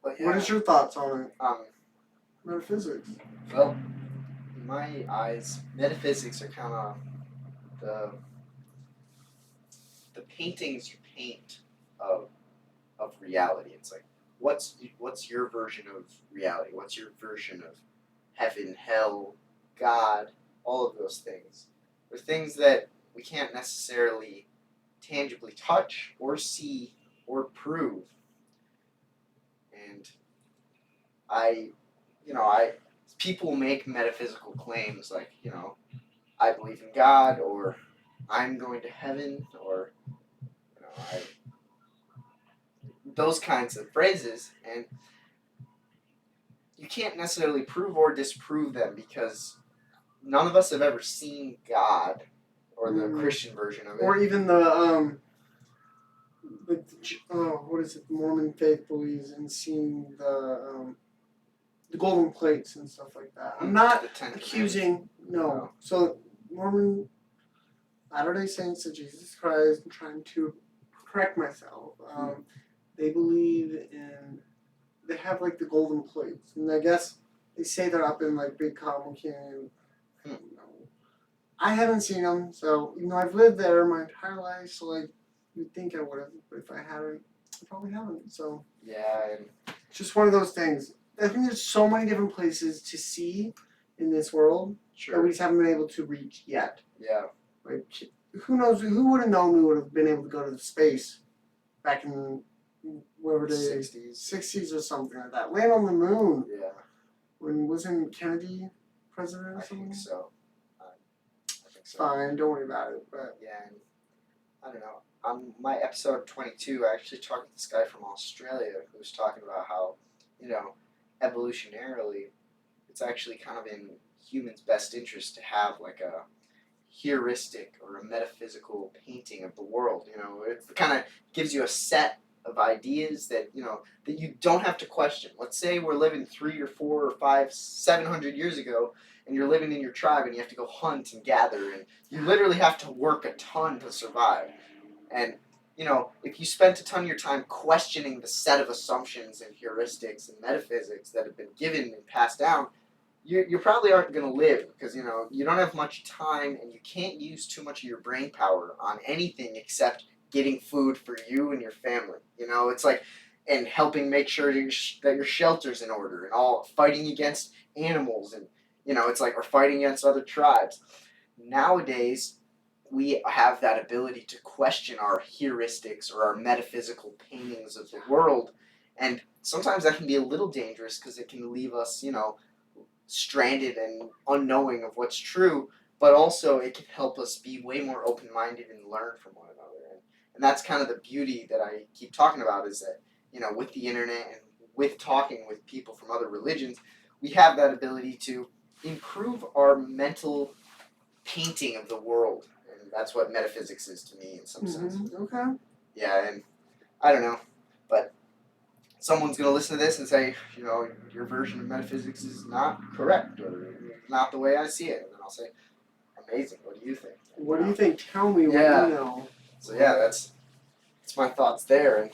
But what is your thoughts on it? Metaphysics. Well, in my eyes, metaphysics are kind of the paintings you paint of reality. It's like, what's your version of reality? What's your version of heaven, hell, God? All of those things are things that we can't necessarily tangibly touch or see or prove. And people make metaphysical claims like, I believe in God, or I'm going to heaven, or those kinds of phrases, and you can't necessarily prove or disprove them because none of us have ever seen God or the Christian version of it, or even the what is it? The Mormon faith believes in seeing the golden plates and stuff like that. I'm not accusing. No. So Mormon Latter-day Saints of Jesus Christ. I'm trying to correct myself. They believe in. They have like the golden plates, and I guess they say they're up in like Big Coma Canyon. I don't know. I haven't seen them, so even though I've lived there my entire life, so like you'd think I would have, but if I haven't, I probably haven't. So it's just one of those things. I think there's so many different places to see in this world that we just haven't been able to reach yet. Yeah. Like, who knows? Who would have known we would have been able to go to the space back in whatever day, 60s or something like that. Land on the moon. Yeah. When wasn't Kennedy president or something? I think so. Fine, don't worry about it. But yeah, and I don't know. On my episode 22, I actually talked to this guy from Australia who was talking about how, evolutionarily, it's actually kind of in humans' best interest to have like a heuristic or a metaphysical painting of the world. It kind of gives you a set of ideas that that you don't have to question. Let's say we're living 3 or 4 or 5, 700 years ago, and you're living in your tribe, and you have to go hunt and gather, and you literally have to work a ton to survive. And if you spent a ton of your time questioning the set of assumptions and heuristics and metaphysics that have been given and passed down, you probably aren't going to live because, you know, you don't have much time and you can't use too much of your brain power on anything except getting food for you and your family. You know, it's like, and helping make sure that your shelter's in order and all fighting against animals and, you know, it's like we're fighting against other tribes. Nowadays, we have that ability to question our heuristics or our metaphysical paintings of the world. And sometimes that can be a little dangerous because it can leave us, you know, stranded and unknowing of what's true, but also it can help us be way more open-minded and learn from one another. And that's kind of the beauty that I keep talking about is that, you know, with the internet and with talking with people from other religions, we have that ability to improve our mental painting of the world. And that's what metaphysics is to me in some sense. Okay. Yeah, and I don't know, but someone's going to listen to this and say, you know, your version of metaphysics is not correct or not the way I see it. And then I'll say, amazing. What do you think? What do you think? Tell me what you know. So yeah, that's my thoughts there. And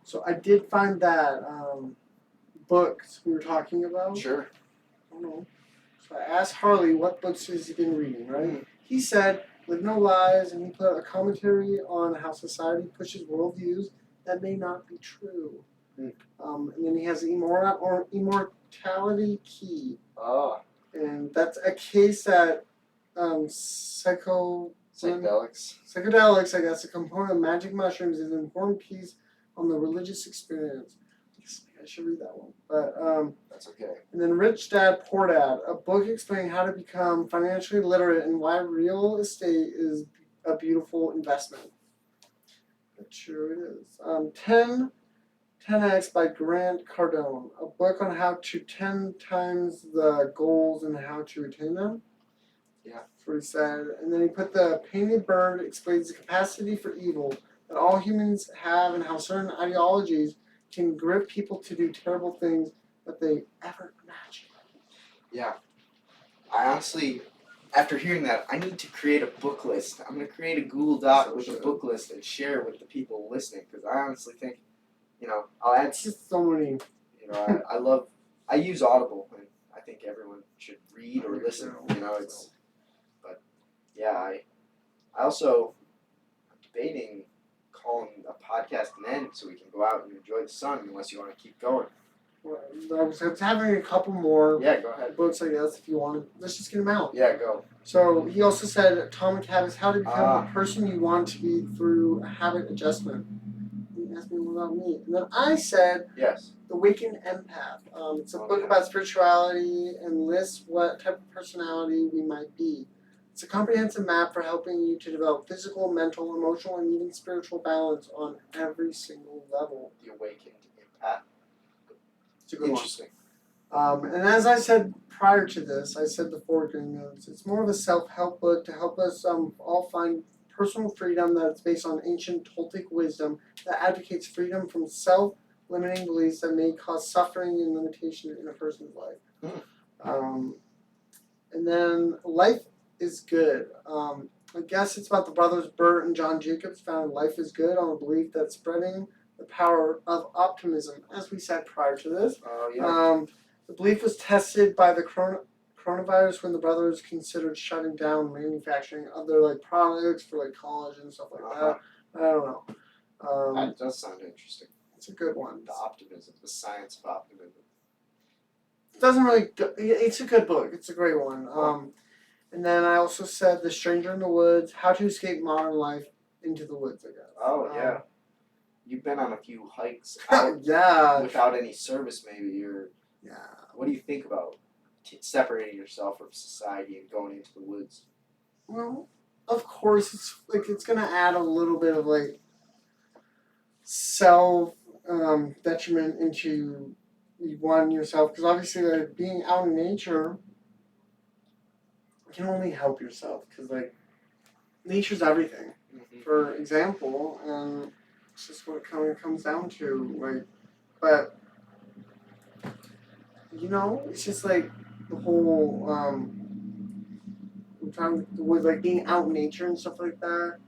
so I did find that books we were talking about. sure. I don't know. So I asked Harley what books has he been reading, right? Mm. He said, Live No Lies, and he put out a commentary on how society pushes worldviews that may not be true. Mm. And then he has Immortality Key. Oh, And that's a case that psychedelics, I guess, a component of magic mushrooms is an important piece on the religious experience. I should read that one. But that's okay. and then Rich Dad Poor Dad, a book explaining how to become financially literate and why real estate is a beautiful investment. That's true it is. 10X by Grant Cardone, a book on how to 10 times the goals and how to attain them. Yeah. That's what he said. And then he put the Painted Bird explains the capacity for evil that all humans have and how certain ideologies can grip people to do terrible things that they ever imagined. Yeah. I honestly, after hearing that, I need to create a book list. I'm going to create a Google Doc with a book list and share it with the people listening because I honestly think, you know, I'll add. It's just so many. You know, I use Audible, and I think everyone should read or listen. You know, but yeah, I also I'm debating calling a podcast an end so we can go out and enjoy the sun. Unless you want to keep going. Well, I was having a couple more Yeah, go ahead. books, I guess, if you want. Let's just get them out. Yeah, go. So he also said Atomic Habits, how to become the person you want to be through habit adjustment. He asked me more about me. And then I said Yes. The Awakened Empath. It's a book about spirituality and lists what type of personality we might be. It's a comprehensive map for helping you to develop physical, mental, emotional, and even spiritual balance on every single level. The Awakened Empath. It's a good Interesting. And as I said prior to this, I said before during notes, it's more of a self-help book to help us all find personal freedom that's based on ancient Toltec wisdom that advocates freedom from self-limiting beliefs that may cause suffering and limitation in a person's life. And then Life is Good. I guess it's about the brothers Bert and John Jacobs found Life is Good on a belief that spreading the power of optimism, as we said prior to this. Oh, yeah. The belief was tested by the coronavirus when the brothers considered shutting down manufacturing other like products for like college and stuff like that. I don't know. That does sound interesting. It's a good one. The optimism, the science of optimism. It doesn't really. It's a good book. It's a great one. And then I also said The Stranger in the Woods: How to Escape Modern Life into the Woods. I guess. Oh yeah. You've been on a few hikes out yeah. without any service, maybe. Or yeah. What do you think about separating yourself from society and going into the woods? Well, of course, it's gonna add a little bit of like self detriment into yourself, because obviously like being out in nature can only help yourself, because like nature's everything. Mm-hmm. For example, and it's just what it kind of comes down to, like, but you know, it's just like the whole with like being out in nature and stuff like that.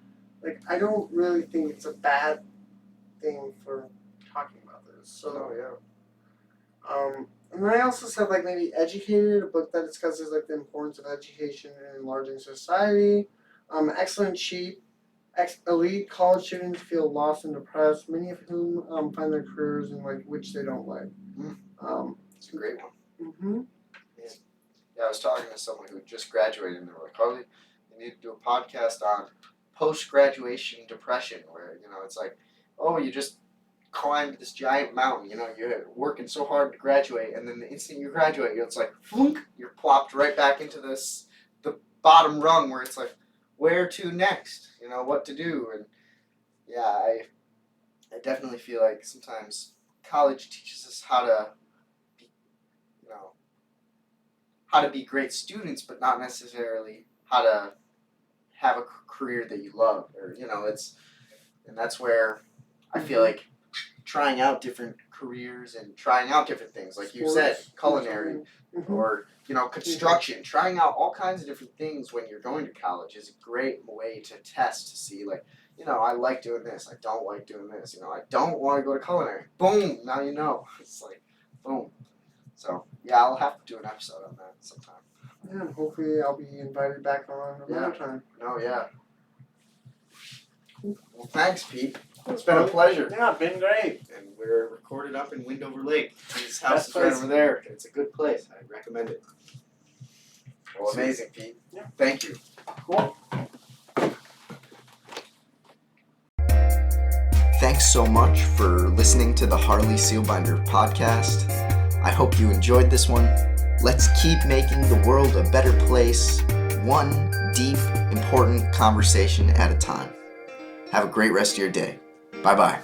Like, I don't really think it's a bad thing for talking about this. So And then I also said like maybe Educated, a book that discusses like the importance of education in enlarging society. Excellent Sheep. Elite college students feel lost and depressed, many of whom find their careers in like which they don't like. It's a great one. Mm-hmm. Yeah, I was talking to someone who just graduated, and they were like, Harley, you need to do a podcast on post-graduation depression, where, it's like, oh, you just climbed this giant mountain, you're working so hard to graduate, and then the instant you graduate, it's like, flunk, you're plopped right back into the bottom rung, where it's like, where to next? What to do? And yeah, I definitely feel like sometimes college teaches us how to be great students, but not necessarily how to have a career that you love, and that's where I feel like trying out different careers and trying out different things, like you said, culinary, or construction, trying out all kinds of different things when you're going to college is a great way to test to see, like, I like doing this, I don't like doing this, I don't want to go to culinary. Boom, now you know. It's like, boom. So, yeah, I'll have to do an episode on that sometime. Yeah, and hopefully I'll be invited back on another time. No, yeah. Well, thanks, Pete. It's been a pleasure. Yeah, been great. And we're recorded up in Windover Lake. His house is right over there. It's a good place. I recommend it. Well, amazing, Pete. Yeah. Thank you. Cool. Thanks so much for listening to the Harley Seelbinder Podcast. I hope you enjoyed this one. Let's keep making the world a better place, one deep, important conversation at a time. Have a great rest of your day. Bye-bye.